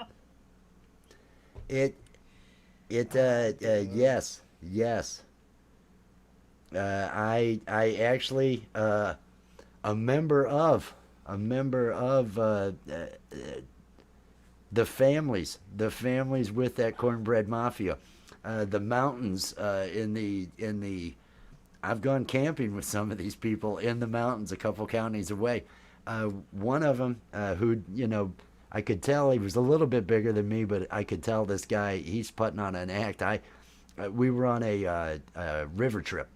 yes. I actually a member of the families with that cornbread mafia, the mountains in the I've gone camping with some of these people in the mountains a couple counties away. One of them, who, I could tell he was a little bit bigger than me, but I could tell this guy, he's putting on an act. We were on a river trip.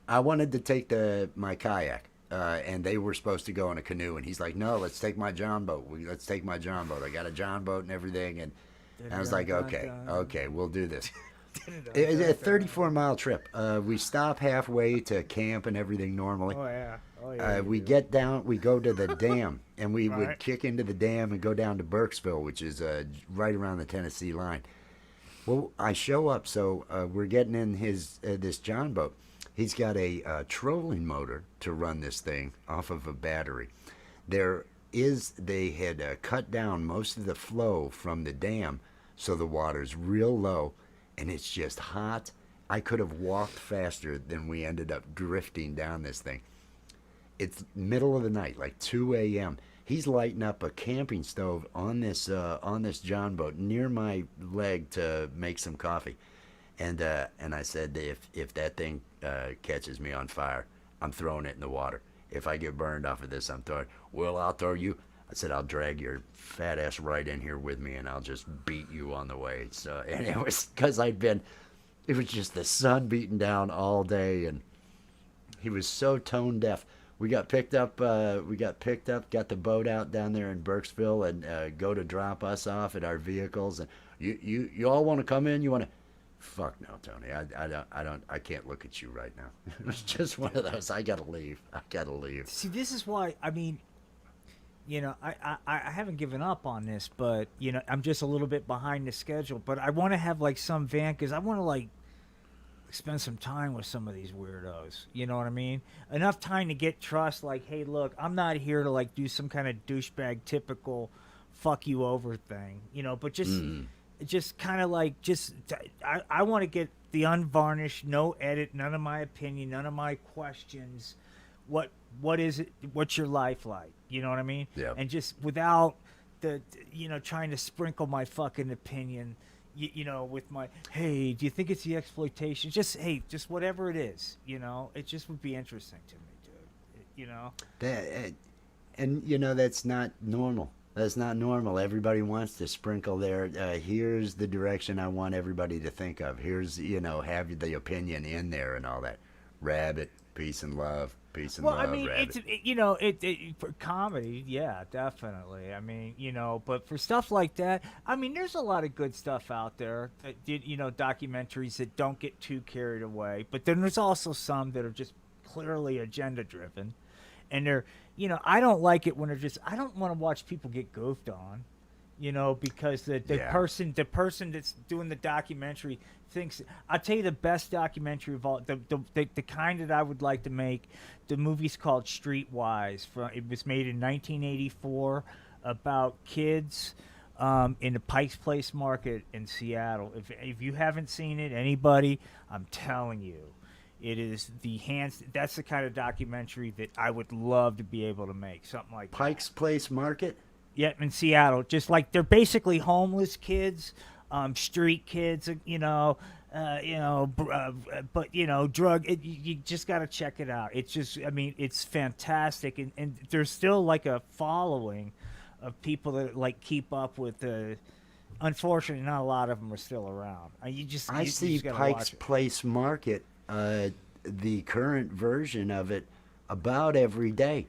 I wanted to take my kayak, and they were supposed to go in a canoe, and he's like, "No, let's take my John boat. Let's take my John boat. I got a John boat and everything." And I was like, "Okay, okay, we'll do this." It's a 34-mile trip. We stop halfway to camp and everything normally. Oh yeah. Oh yeah. We get down, we go to the dam, and we would kick into the dam and go down to Burkesville, which is right around the Tennessee line. Well, I show up, so we're getting in his this John boat. He's got a trolling motor to run this thing off of a battery. They had cut down most of the flow from the dam, so the water's real low, and it's just hot. I could have walked faster than we ended up drifting down this thing. It's middle of the night, like 2 a.m. He's lighting up a camping stove on this John boat near my leg to make some coffee, and I said, if that thing catches me on fire, I'm throwing it in the water. If I get burned off of this, I'm throwing. Well, I'll throw you. I said, I'll drag your fat ass right in here with me, and I'll just beat you on the way. So, and it was because it was just the sun beating down all day, and he was so tone deaf. We got picked up. Got the boat out down there in Burkesville, and go to drop us off at our vehicles. And you all want to come in? You want to? Fuck no, Tony. I can't look at you right now. It was just one of those. I gotta leave. See, this is why. I mean, I haven't given up on this, but I'm just a little bit behind the schedule. But I want to have like some van because I want to like spend some time with some of these weirdos. You know what I mean? Enough time to get trust. Like, hey, look, I'm not here to like do some kind of douchebag typical fuck you over thing. But just kind of like I want to get the unvarnished, no edit, none of my opinion, none of my questions. What is it? What's your life like? You know what I mean? Yeah. And just without the trying to sprinkle my fucking opinion. With my, hey, do you think it's the exploitation? Just whatever it is, it just would be interesting to me, dude. That's not normal. That's not normal. Everybody wants to sprinkle their, here's the direction I want everybody to think of. Here's, have the opinion in there and all that. Rabbit, peace and love. Peace and love, I mean, rabbit. it's for comedy, yeah, definitely. I mean, but for stuff like that, I mean, there's a lot of good stuff out there. Documentaries that don't get too carried away. But then there's also some that are just clearly agenda driven, and they're, I don't like it when they're just. I don't want to watch people get goofed on. Because the person that's doing the documentary thinks. I'll tell you the best documentary of all, the kind that I would like to make. The movie's called Streetwise. It was made in 1984 about kids in the Pike's Place Market in Seattle. If you haven't seen it, anybody, I'm telling you, it is that's the kind of documentary that I would love to be able to make, something like Pike's Place Market. Yeah, in Seattle, just like they're basically homeless kids, street kids, drug. You just got to check it out. It's just, I mean, it's fantastic, and there's still like a following of people that like keep up with the. Unfortunately, not a lot of them are still around. I see Pike's Place Market, the current version of it, about every day.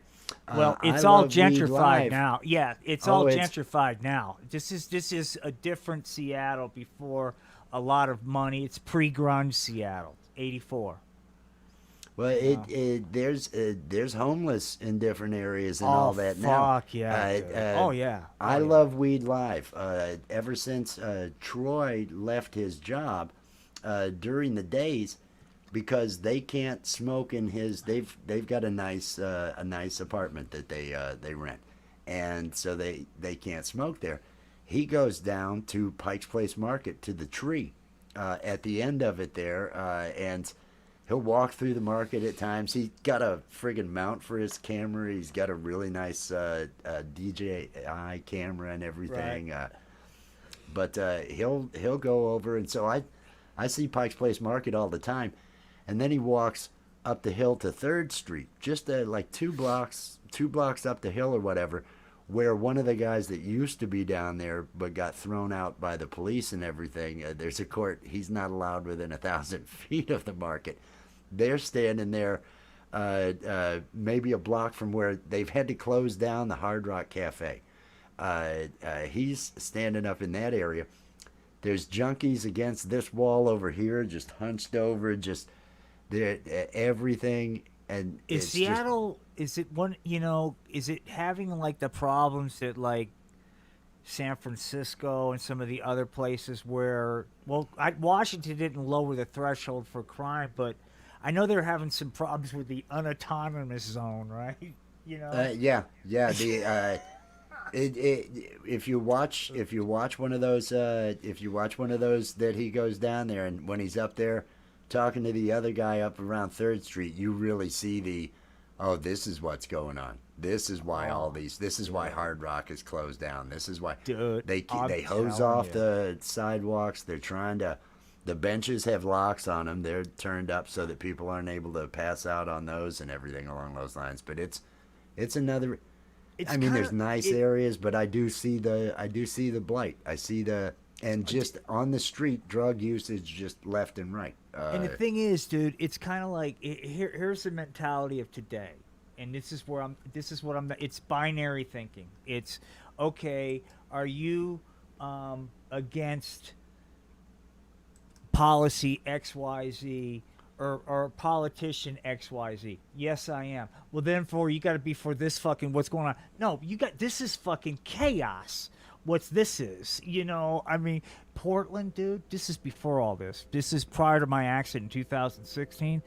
Well, it's all gentrified now. Yeah, it's all gentrified now. This is a different Seattle before a lot of money. It's pre-grunge Seattle, 84. Well, there's homeless in different areas and all that now. Fuck yeah. Oh yeah. I love Weed Live. Ever since Troy left his job during the days, because they can't smoke in his. They've got a nice apartment that they rent, and so they can't smoke there. He goes down to Pike's Place Market to the tree at the end of it there, and He'll walk through the market at times. He's got a friggin' mount for his camera. He's got a really nice DJI camera and Right. everything. But he'll go over, and so I see Pike's Place Market all the time, and then he walks up the hill to Third Street, just like 2 blocks up the hill or whatever, where one of the guys that used to be down there but got thrown out by the police and everything. There's a court. He's not allowed within 1,000 feet of the market. They're standing there. Maybe a block from where they've had to close down the Hard Rock Cafe. He's standing up in that area. There's junkies against this wall over here, just hunched over, just everything. And Is it's Seattle? Is it one? Is it having like the problems that like San Francisco and some of the other places where? Well, Washington didn't lower the threshold for crime, but I know they're having some problems with the unautonomous zone, right? You know. Yeah. If you watch one of those that he goes down there, and when he's up there talking to the other guy up around Third Street, you really see oh, this is what's going on. This is why Oh, this is why Hard Rock is closed down. This is why dude, I'm they hose telling off you. the sidewalks. They're trying to. The benches have locks on them. They're turned up so that people aren't able to pass out on those and everything along those lines. But it's another. It's I mean, kind there's of nice it. areas, but I do see the blight. I see and just on the street, drug usage just left and right. And the thing is, dude, it's kind of like here's the mentality of today, and this is where I'm. This is what I'm. It's binary thinking. It's okay. Are you against policy XYZ or politician XYZ? Yes, I am. Well, then for you got to be for this fucking what's going on. No, you got this is fucking chaos. What's this is, I mean, Portland, dude. This is before all this. This is prior to my accident in 2016.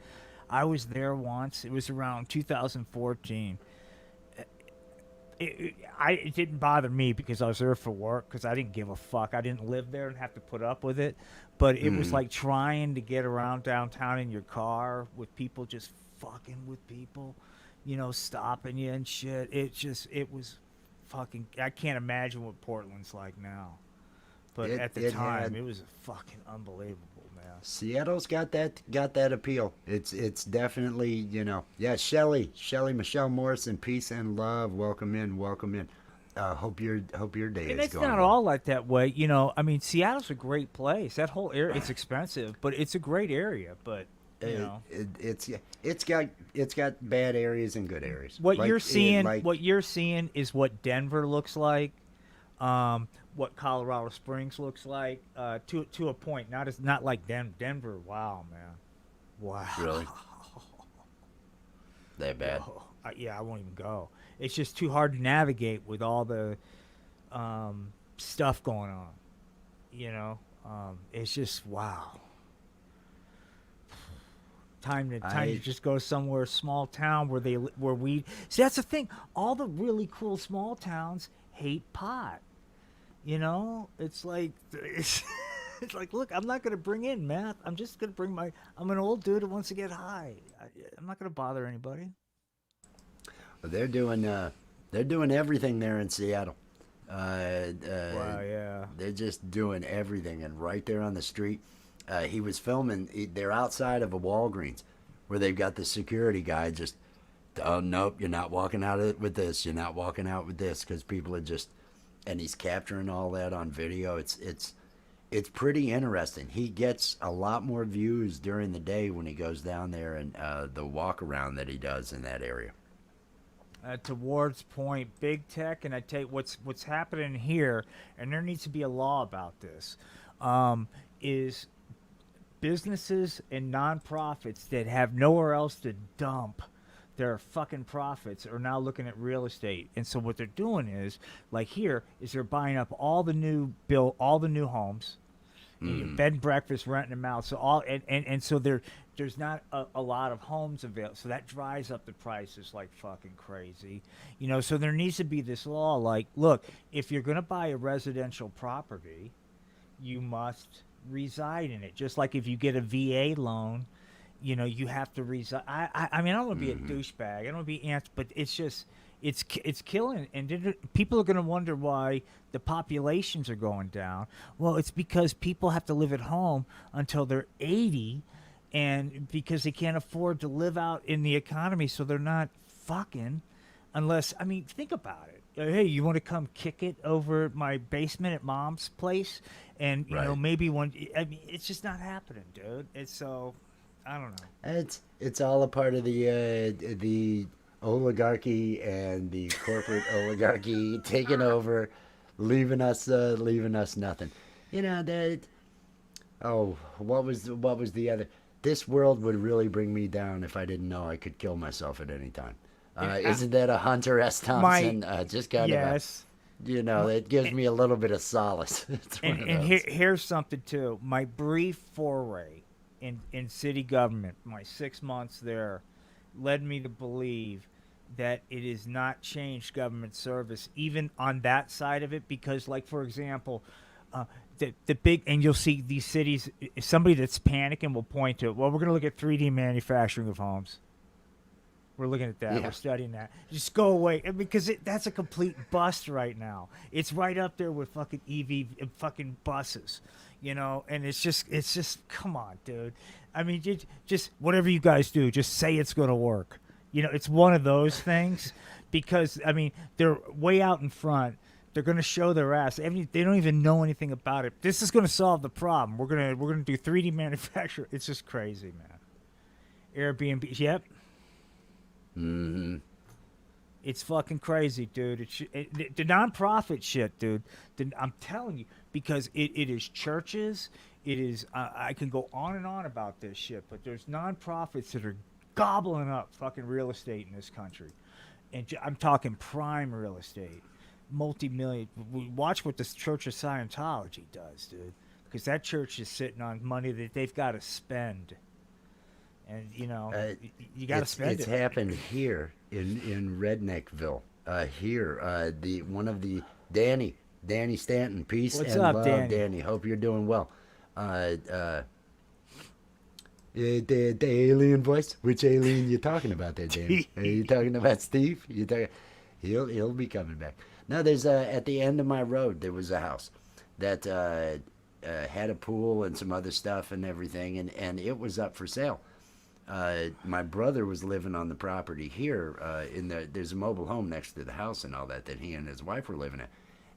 I was there once. It was around 2014. It didn't bother me because I was there for work because I didn't give a fuck. I didn't live there and have to put up with it. But it was mm, like trying to get around downtown in your car with people just fucking with people, stopping you and shit. It was fucking. I can't imagine what Portland's like now. But it at the it time, had it was fucking unbelievable, man. Seattle's got that appeal. It's definitely yeah. Shelly Michelle Morrison, peace and love. Welcome in, welcome in. Hope your day And is it's going not well. all like that way, I mean, Seattle's a great place. That whole area, it's expensive, but it's a great area. But you It, know, it, it's it's got bad areas and good areas. what Like you're it, seeing, like what you're seeing is what Denver looks like, what Colorado Springs looks like, to a point. Not like Denver. Wow, man. Wow. really that bad. Whoa. Yeah, I won't even go. It's just too hard to navigate with all the stuff going on. It's just wow. Time to I just go somewhere small town where we see. That's the thing. All the really cool small towns hate pot. It's like it's like, look, I'm not gonna bring in meth. I'm just gonna bring my. I'm an old dude who wants to get high. I'm not gonna bother anybody. they're doing everything there in Seattle. Uh, uh, Wow, yeah. they're just doing everything, and right there on the street, he was filming. They're outside of a Walgreens, where they've got the security guy just, oh nope, you're not walking out with this. You're not walking out with this because people are just, and he's capturing all that on video. It's pretty interesting. He gets a lot more views during the day when he goes down there and the walk around that he does in that area. Towards point, big tech, and I tell you what's happening here, and there needs to be a law about this. Is businesses and nonprofits that have nowhere else to dump their fucking profits are now looking at real estate. And so what they're doing is, like here, is they're buying up all the new homes, and your Mm. bed and breakfast, renting them out. So all and so there's not a lot of homes available. So that drives up the prices like fucking crazy. So there needs to be this law like, look, if you're gonna buy a residential property, you must reside in it. Just like if you get a VA loan, you have to resign. I mean, I don't want to be a douchebag. I don't want to be ants, but it's just it's killing. And people are going to wonder why the populations are going down. Well, it's because people have to live at home until they're 80, and because they can't afford to live out in the economy, so they're not fucking. Unless, I mean, think about it. Hey, you want to come kick it over my basement at mom's place, and Right. maybe one. I mean, it's just not happening, dude. It's so. I don't know. It's all a part of the oligarchy and the corporate oligarchy taking over, leaving us nothing. You know that. Oh, what was the other? This world would really bring me down if I didn't know I could kill myself at any time. Isn't that a Hunter S. My Thompson? Just kind of a, yes. it gives me a little bit of solace. It's one And of those. here's something too. My brief foray in city government, my 6 months there, led me to believe that it is not changed government service, even on that side of it. Because, like for example, the big, and you'll see these cities. Somebody that's panicking will point to it. Well, we're going to look at 3D manufacturing of homes. We're looking at that. Yeah. We're studying that. Just go away, because that's a complete bust right now. It's right up there with fucking EV fucking buses, And it's just come on, dude. I mean, just whatever you guys do, just say it's going to work. It's one of those things, because I mean they're way out in front. They're going to show their ass. They don't even know anything about it. This is going to solve the problem. We're gonna do 3D manufacture. It's just crazy, man. Airbnb. Yep. Hmm. It's fucking crazy, dude. The nonprofit shit, dude. I'm telling you, because it is churches. It is. I can go on and on about this shit, but there's nonprofits that are gobbling up fucking real estate in this country, and I'm talking prime real estate, multi-million. Watch what this Church of Scientology does, dude, because that church is sitting on money that they've got to spend. And you got to spend It's it. happened here in Redneckville. Here, the one of the Danny Stanton. Peace What's and up, love, Danny? Hope you're doing well. The alien voice. Which alien you talking about there, Danny? Are you talking about Steve? He'll be coming back. No, there's at the end of my road there was a house that had a pool and some other stuff and everything, and it was up for sale. My brother was living on the property here. There's a mobile home next to the house and all that he and his wife were living in,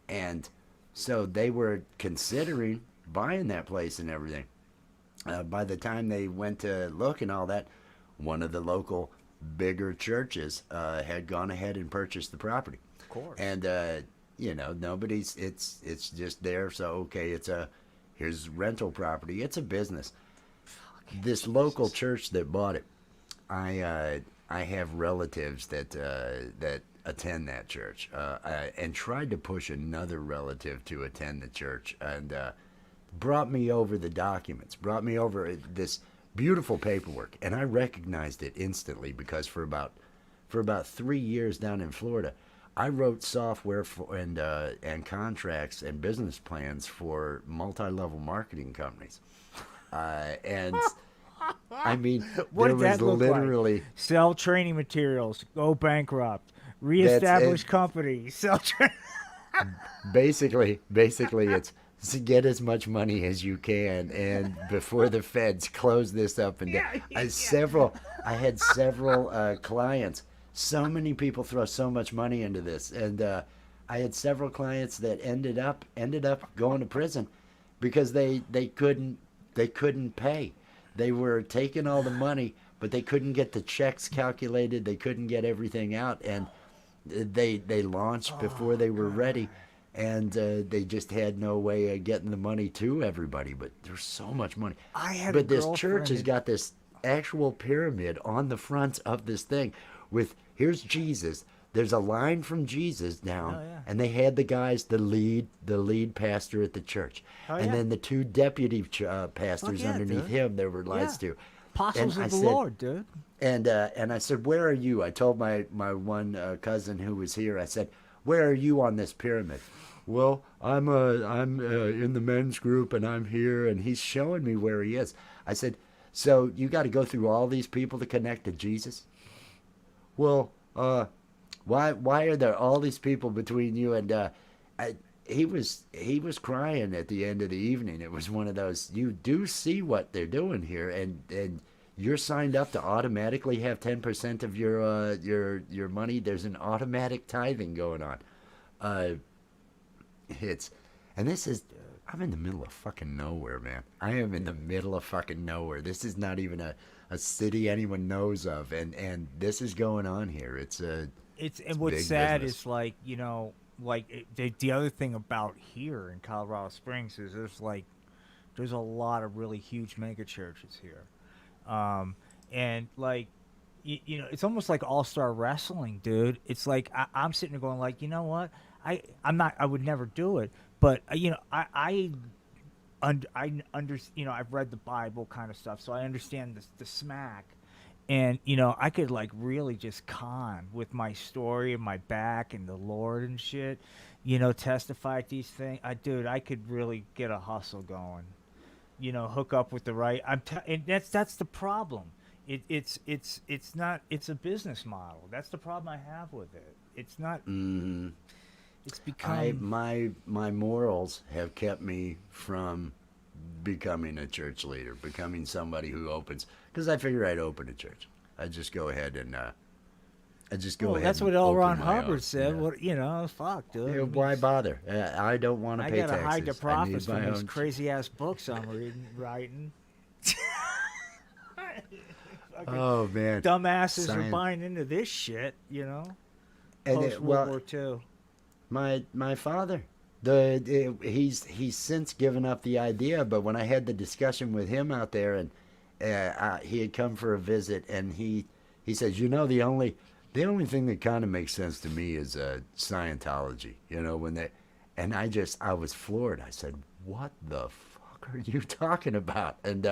and so they were considering buying that place and everything. By the time they went to look and all that, one of the local bigger churches had gone ahead and purchased the property. Of course. And nobody's. It's just there. So okay, here's rental property. It's a business. This local church that bought it, I have relatives that attend that church, and tried to push another relative to attend the church, and brought me over the documents, brought me over this beautiful paperwork, and I recognized it instantly because for about 3 years down in Florida, I wrote software and contracts and business plans for multi-level marketing companies. And I mean, What there did that was look literally like? Sell training materials, go bankrupt, reestablish company, sell training. basically it's to get as much money as you can, and before the feds close this up. And I had several clients. So many people throw so much money into this, and I had several clients that ended up going to prison because they couldn't pay. They were taking all the money, but they couldn't get the checks calculated. They couldn't get everything out, and they launched before they were ready, and they just had no way of getting the money to everybody. But there's so much money. But this church has got this actual pyramid on the front of this thing with here's Jesus. There's a line from Jesus down, and they had the guys, the lead pastor at the church, and then the two deputy pastors underneath him. There were lines too. Apostles of the Lord, dude. And I said, "Where are you?" I told my one cousin who was here. I said, "Where are you on this pyramid?" Well, I'm in the men's group, and I'm here, and he's showing me where he is. I said, So you got to go through all these people to connect to Jesus. Well, why are there all these people between you and I, he was crying at the end of the evening. It was one of those, you do see what they're doing here, and you're signed up to automatically have 10% of your money. There's an automatic tithing going on. Uh, it's and this is I'm in the middle of fucking nowhere, man. I am in the middle of fucking nowhere. This is not even a city anyone knows of, and this is going on here. And It's what's big sad business. is like the other thing about here in Colorado Springs is there's a lot of really huge mega churches here, and like it's almost like all star wrestling, dude. It's like I'm sitting there going like, you know what, I would never do it, but I've read the Bible kind of stuff, so I understand the smack. And I could like really just con with my story and my back and the Lord and shit, testify at these things. Dude, I could really get a hustle going. Hook up with the right. And that's the problem. It's not. It's a business model. That's the problem I have with it. It's not. Hmm. It's I become. my morals have kept me from becoming a church leader, becoming somebody who opens. Because I figure I'd open a church. I just go ahead and I just go Well, ahead that's and what L. Ron open my own. Hubbard said. What fuck, dude. Yeah, I mean, why bother? I don't want to I pay gotta hide the taxes. I profits need from my these own. crazy ass books I'm reading, writing. Fucking Oh man, dumbasses are science. buying into this shit, And post World well, War II. my father, he's since given up the idea. But when I had the discussion with him out there, and he had come for a visit, and he says, the only thing that kind of makes sense to me is Scientology. When they, and I was floored. I said, what the fuck are you talking about? And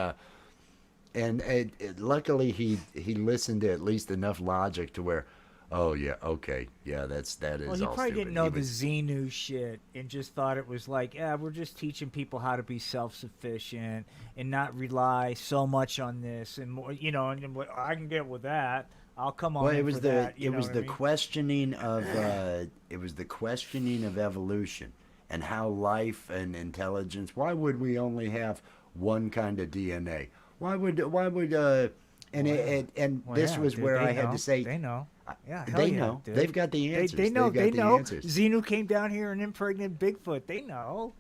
luckily he listened to at least enough logic to where, oh yeah, okay, yeah, that Well, is he all probably stupid. didn't He know the was Xenu shit and just thought it was like, yeah, we're just teaching people how to be self-sufficient and not rely so much on this and more, and what I can get with that. I'll come well, on in for that. You it know was what I the mean? questioning of evolution and how life and intelligence. Why would we only have one kind of DNA? Why would and Well, yeah. and Well, this yeah, was dude. where They I had to know. say, They know. Yeah, hell they yeah, know. dude. They've got the They answers. know. They've They got the know. answers. Xenu came down here and impregnated Bigfoot. They know.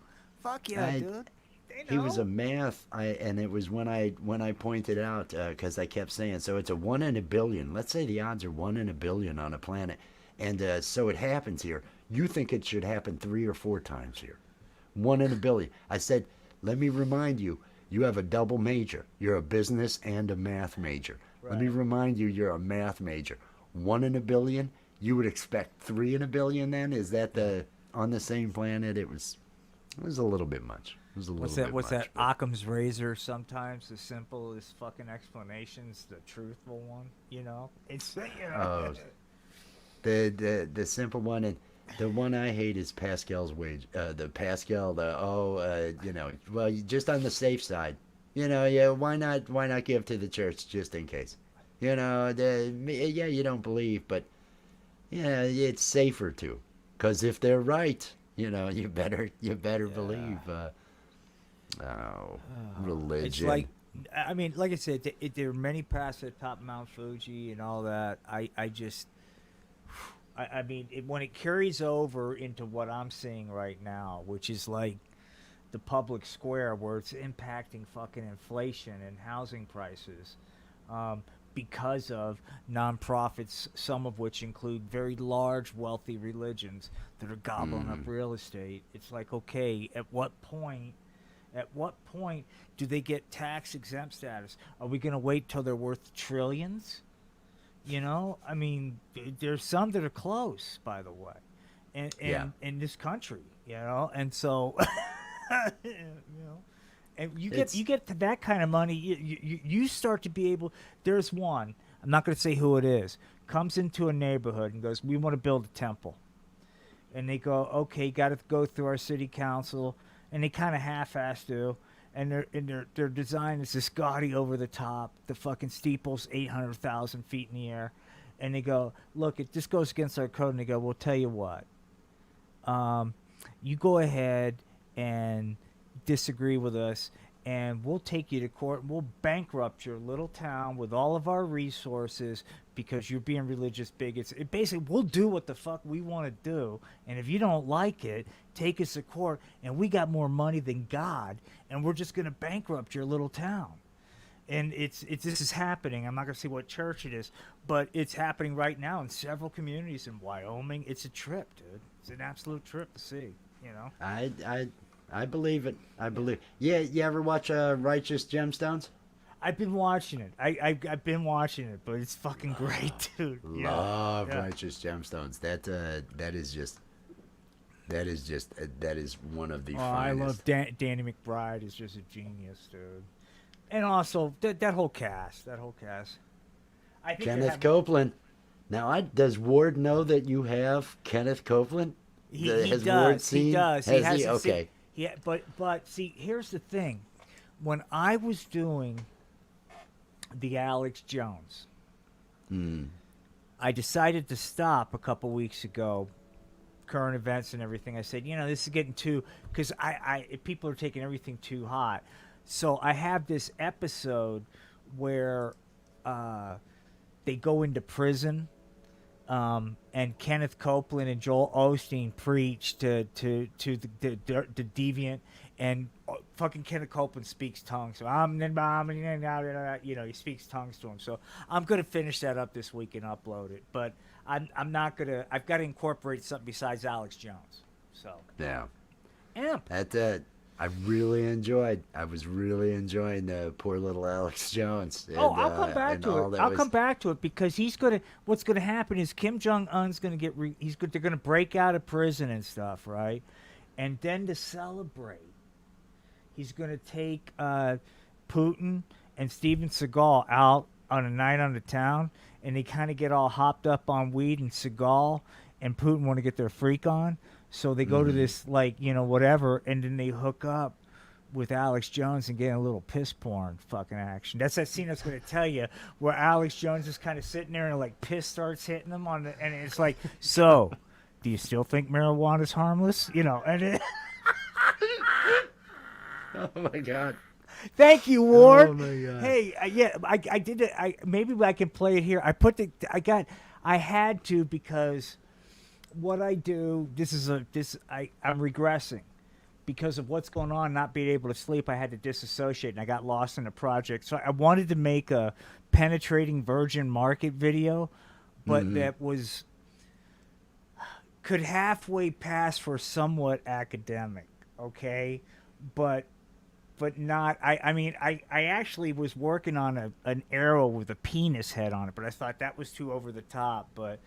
Fuck yeah, I dude. They He was a know. math. And it was when I pointed out, because I kept saying, so it's a 1 in 1 billion. Let's say the odds are 1 in 1 billion on a planet, and so it happens here. You think it should happen 3 or 4 times here? 1 in 1 billion. I said, let me remind you, you have a double major. You're a business and a math major. Let me Right. remind you, you're a math major. 1 in 1 billion. You would expect 3 in 1 billion. Then is that Yeah. the on the same planet? It was a little bit much. It was a What's little that? bit What's much, that? but Occam's razor. Sometimes the simplest fucking explanation's the truthful one. It's oh, the simple one, and the one I hate is Pascal's wage. The Pascal, well, just on the safe side, yeah. Why not give to the church just in case? Yeah, you don't believe, but yeah, it's safer to, because if they're right, you better yeah. believe. Oh, It's religion. like, I mean, like I said, there are many paths at top Mount Fuji and all that. I just, I mean, when it carries over into what I'm seeing right now, which is like the public square where it's impacting fucking inflation and housing prices, um, because of nonprofits, some of which include very large, wealthy religions that are gobbling up Mm, real estate. It's like, okay, at what point do they get tax exempt status? Are we going to wait till they're worth trillions? I mean, there's some that are close, by the way, and yeah, in this country, and so, you know, and you get it's you get to that kind of money, you start to be able. There's one. I'm not going to say who it is. Comes into a neighborhood and goes, "We want to build a temple," and they go, "Okay, got to go through our city council," and they kind of half-ass do. and their design is this gaudy over the top. The fucking steeple's 800,000 feet in the air, and they go, look, it just goes against our code. And they go, we'll tell you what, you go ahead and disagree with us, and we'll take you to court. And we'll bankrupt your little town with all of our resources because you're being religious bigots. It basically, we'll do what the fuck we want to do, and if you don't like it, take us to court, and we got more money than God, and we're just going to bankrupt your little town. And it's this is happening. I'm not going to say what church it is, but it's happening right now in several communities in Wyoming. It's a trip, dude. It's an absolute trip to see, you know? I believe it. I believe. Yeah, you ever watch Righteous Gemstones? I've been watching it. I've been watching it, but it's fucking great, dude. Love Yeah. Righteous Gemstones. That is one of the Oh, finest. I love Danny McBride is just a genius, dude. And also that whole cast. I think Kenneth Copeland. Now, does Ward know that you have Kenneth Copeland? He Has does. Ward seen? He does. Has he? hasn't seen- Okay. Yeah, but see, here's the thing. When I was doing the Alex Jones, I decided to stop a couple weeks ago. Current events and everything. I said, this is getting too, because people are taking everything too hot. So I have this episode where they go into prison, and Kenneth Copeland and Joel Osteen preach to the deviant, and fucking Kenneth Copeland speaks tongues. So he speaks tongues to him. So I'm gonna finish that up this week and upload it. But I'm not gonna. I've got to incorporate something besides Alex Jones. So Yeah. Amp. I really enjoyed. I was really enjoying the poor little Alex Jones. And, I'll come back and to all it. that I'll was- come back to it because what's gonna happen is Kim Jong Un's gonna get. They're gonna break out of prison and stuff, right? And then to celebrate, he's gonna take Putin and Steven Seagal out on a night on the town, and they kind of get all hopped up on weed, and Seagal and Putin want to get their freak on. So they go to this, whatever, and then they hook up with Alex Jones and get a little piss porn fucking action. That's that scene I was going to tell you where Alex Jones is kind of sitting there and, piss starts hitting him and it's like, so, do you still think marijuana's harmless? And it... Oh, my God. Thank you, Ward. Oh, my God. Hey, I did it. Maybe I can play it here. I had to because... What I do, I'm regressing because of what's going on, not being able to sleep. I had to disassociate, and I got lost in a project. So I wanted to make a penetrating virgin market video, but that could halfway pass for somewhat academic, okay, but not. I actually was working on an arrow with a penis head on it, but I thought that was too over the top. But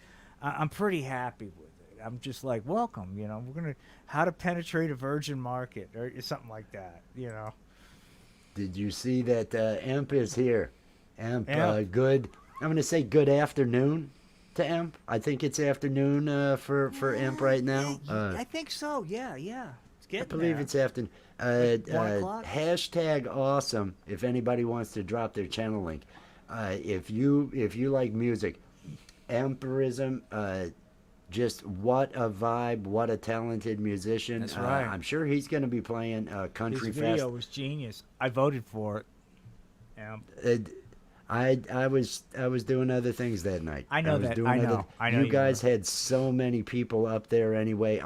I'm pretty happy with it. I'm just like, welcome, we're going to, how to penetrate a virgin market or something like that, Did you see that Amp is here? Amp, Amp. good. I'm going to say good afternoon to Amp. I think it's afternoon for Amp right now. I think so, yeah. It's getting I believe there. it's afternoon. 1 o'clock? Hashtag awesome if anybody wants to drop their channel link. If you like music, Amperism, just what a vibe, what a talented musician. That's right. I'm sure he's going to be playing Country His Fest. video was genius. I voted for it. I was doing other things that night. I know was that. doing I other- know. I know You you guys were. had so many people up there anyway.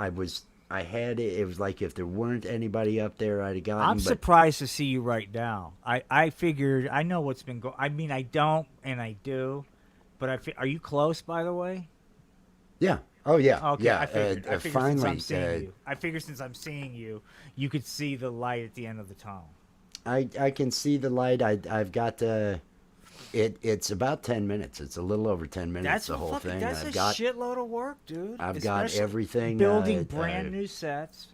I had it. It was like if there weren't anybody up there, I'd have gotten. I'm but surprised to see you right now. I figured, I know what's been going. I mean, I don't and I do, but are you close, by the way? yeah. Oh yeah. Okay, yeah. I figured Finally, since I'm seeing you, you could see the light at the end of the tunnel. I can see the light. I've got it's about 10 minutes. It's a little over 10 minutes. That's the whole thing. That's I've a got shitload of work, dude. I've got Especially everything. building brand new sets.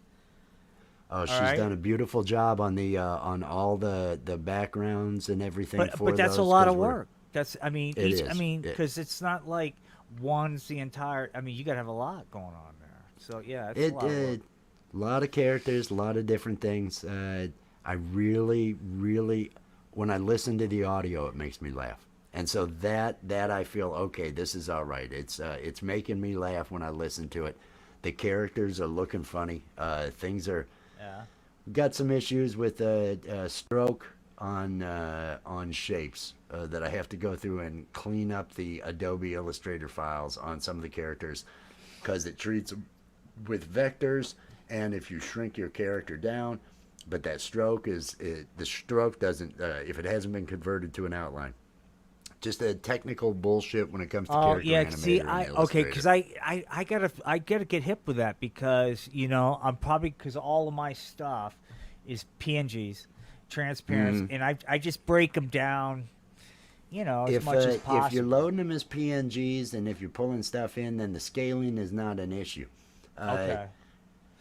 Oh, she's right. done a beautiful job on the on all the backgrounds and everything. But that's a those, lot 'cause of we're- work. That's It is. because it's not like one's the entire. I mean, you gotta have a lot going on there. So yeah, it's a lot of work. A lot of characters, a lot of different things. I really, really, when I listen to the audio, it makes me laugh. And so that I feel okay. This is all right. It's making me laugh when I listen to it. The characters are looking funny. Things are Yeah. got some issues with stroke on shapes that I have to go through and clean up the Adobe Illustrator files on some of the characters because it treats them with vectors, and if you shrink your character down, but that stroke the stroke doesn't if it hasn't been converted to an outline. Just a technical bullshit when it comes to Oh character yeah, animator see, and okay, Illustrator. because I gotta get hip with that because I'm probably because all of my stuff is PNGs, transparents, and I just break them down, as much as possible. If you're loading them as PNGs and if you're pulling stuff in, then the scaling is not an issue. Okay.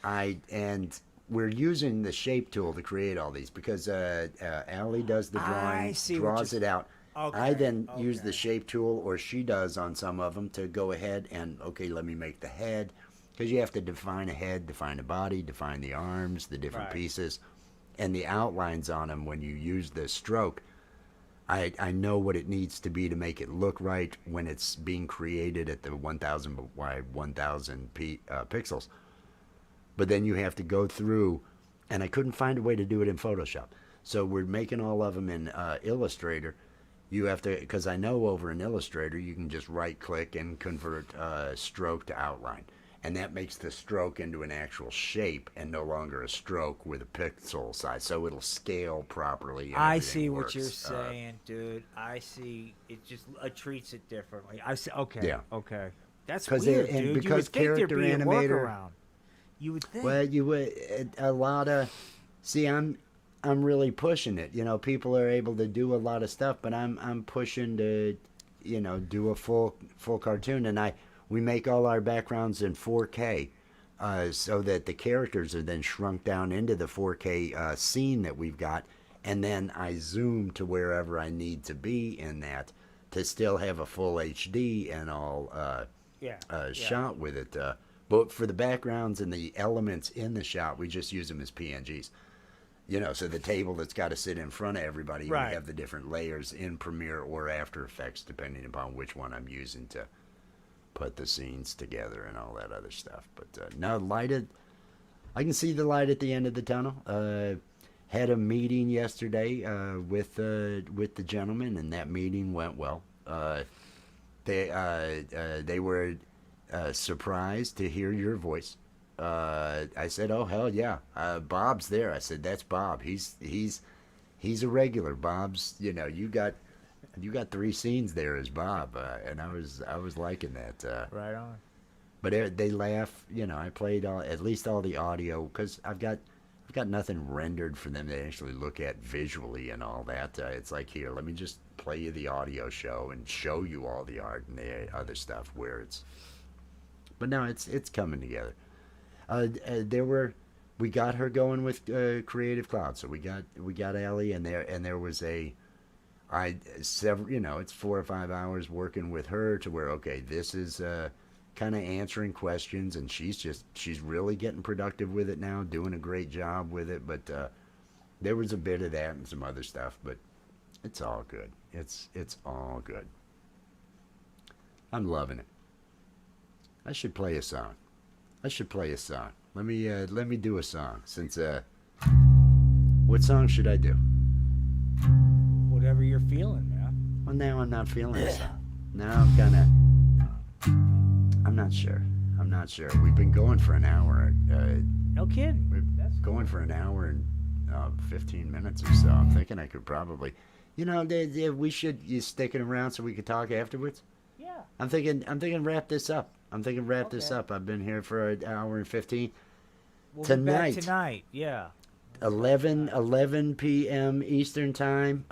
And we're using the shape tool to create all these because Allie does the drawing, I see draws it out. I Okay, then use okay. the shape tool, or she does on some of them, to go ahead and okay, let me make the head, because you have to define a head, define a body, define the arms, the different Right. pieces, and the outlines on them. When you use the stroke, I know what it needs to be to make it look right when it's being created at the 1000 by 1000 pixels. But then you have to go through, and I couldn't find a way to do it in Photoshop. So we're making all of them in Illustrator. You have to, because I know over in Illustrator you can just right click and convert stroke to outline. And that makes the stroke into an actual shape and no longer a stroke with a pixel size. So it'll scale properly. And I everything see what works. you're saying, dude. I see. It just treats it differently. I see. Okay. Yeah. Okay. That's 'Cause weird, and dude. because You would think there'd character be a animator- workaround. You would think. Well, you would a lot of. See, I'm really pushing it. People are able to do a lot of stuff, but I'm pushing to, do a full cartoon, and we make all our backgrounds in 4K, so that the characters are then shrunk down into the 4K scene that we've got, and then I zoom to wherever I need to be in that to still have a full HD and all yeah. shot with it. But for the backgrounds and the elements in the shot, we just use them as PNGs. So the table that's got to sit in front of everybody, Right. we have the different layers in Premiere or After Effects, depending upon which one I'm using to put the scenes together and all that other stuff. But no, lighted. I can see the light at the end of the tunnel. Had a meeting yesterday with the gentleman, and that meeting went well. They were surprised to hear your voice. I said, "Oh hell yeah, Bob's there." I said, "That's Bob. He's a regular. Bob's you got 3 scenes there as Bob," and I was liking that. Right on. But they laugh. I played at least all the audio because I've got nothing rendered for them to actually look at visually and all that. It's like, here, let me just play you the audio show and show you all the art and the other stuff where it's. But now it's coming together. We got her going with Creative Cloud, so we got Ellie, and there was several, it's 4 or 5 hours working with her to where, okay, this is kind of answering questions, and she's really getting productive with it now, doing a great job with it. But there was a bit of that and some other stuff, but it's all good. It's all good. I'm loving it. I should play a song. Let me do a song. Since what song should I do? Whatever you're feeling, man. Well, now I'm not feeling a song. Now I'm not sure. We've been going for an hour. No kidding. We're going for an hour and 15 minutes or so. I'm thinking I could probably, we should you sticking around so we could talk afterwards. Yeah. I'm thinking wrap this up. This Okay. up. I've been here for an hour and 15. We'll Tonight. be back tonight. Yeah. 11 p.m. Eastern Time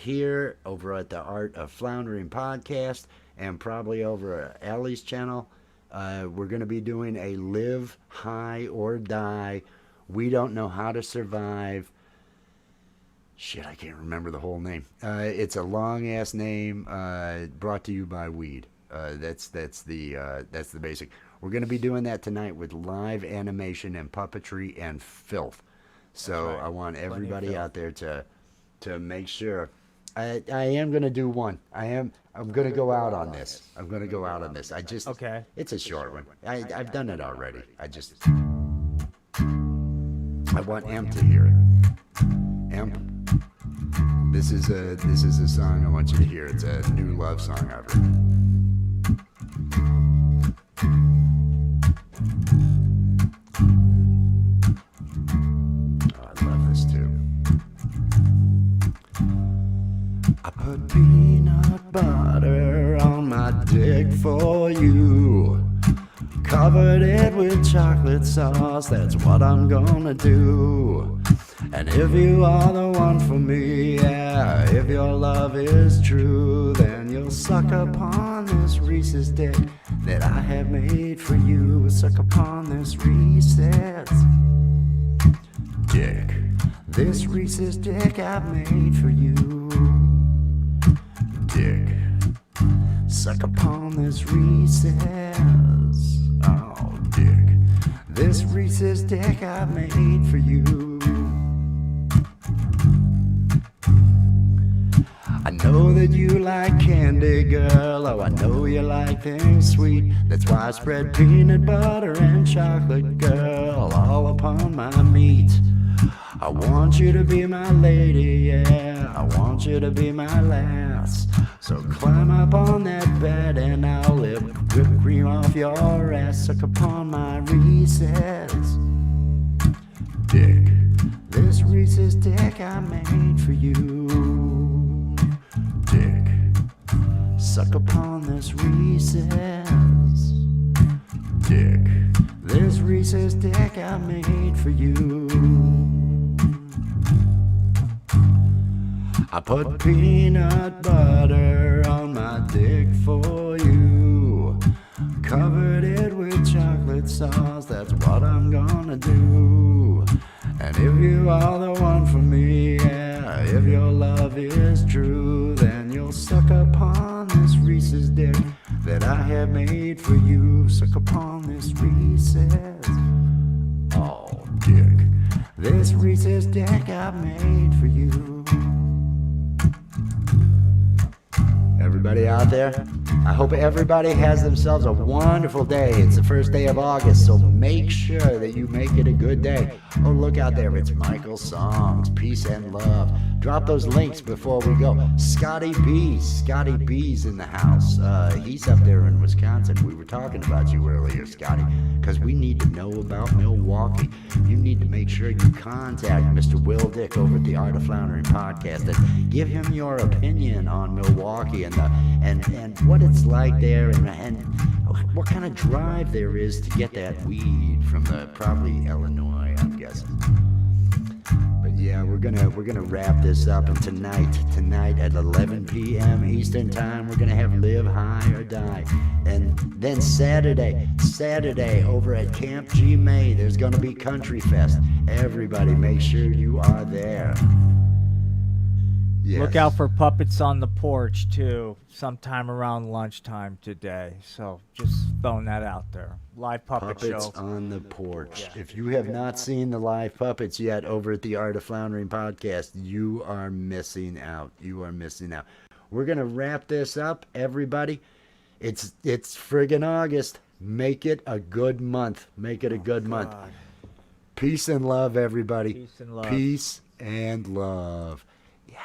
here over at the Art of Floundering podcast, and probably over at Allie's channel. We're going to be doing a Live High or Die. We don't know how to survive. Shit, I can't remember the whole name. It's a long ass name. Brought to you by Weed. That's the basic. We're going to be doing that tonight with live animation and puppetry and filth. So right. I want Plenty of everybody film. out there to make sure. I am gonna do one. I'm gonna go out on this. I'm gonna go out on this. Okay. It's a short one. I've done it already. I want M to hear it. M. This is a song I want you to hear. It's a new love song I've written. Oh, I love this too. I put peanut butter on my dick for you. Covered it with chocolate sauce, that's what I'm gonna do. And if you are the one for me, yeah, if your love is true, then you'll suck upon this Reese's dick that I have made for you. Suck upon this Reese's dick. This Reese's dick I've made for you. Dick. Suck upon this Reese's. Oh, dick. This Reese's dick I've made for you. I know that you like candy, girl. Oh, I know you like things sweet. That's why I spread peanut butter and chocolate, girl, all upon my meat. I want you to be my lady, yeah. I want you to be my lass. So climb up on that bed and I'll lick whipped cream off your ass. Suck upon my Reese's dick. This Reese's dick I made for you. Dick. Suck upon this Reese's dick. This Reese's dick I made for you. I put peanut butter on my dick for you. Covered it with chocolate sauce, that's what I'm gonna do. And if you are the one for me, yeah, if your love is true, then you'll suck upon this Reese's dick that I have made for you. Suck upon this Reese's, oh, dick. This Reese's dick I've made for you. Everybody out there, I hope everybody has themselves a wonderful day. It's the first day of August, so make sure that you make it a good day. Oh, look out there, it's Michael's songs, peace and love. Drop those links before we go. Scotty B's in the house. He's up there in Wisconsin. We were talking about you earlier, Scotty, because we need to know about Milwaukee. You need to make sure you contact Mr. Will Dick over at the Art of Floundering podcast and give him your opinion on Milwaukee and what it's like there and what kind of drive there is to get that weed from probably Illinois, I'm guessing. But yeah, we're gonna wrap this up, and tonight at 11 p.m. Eastern time, we're gonna have Live High or Die, and then Saturday over at Camp G May, there's gonna be Country Fest. Everybody, make sure you are there. Yes. Look out for puppets on the porch too, sometime around lunchtime today. So just throwing that out there. Live puppet Puppets show. on the porch. Yeah. If you have not seen the live puppets yet over at the Art of Floundering podcast, you are missing out. You are missing out. We're gonna wrap this up, everybody. It's friggin' August. Make it a good month. Make it a good month. Peace and love, everybody. Peace and love. Peace and love. Yeah.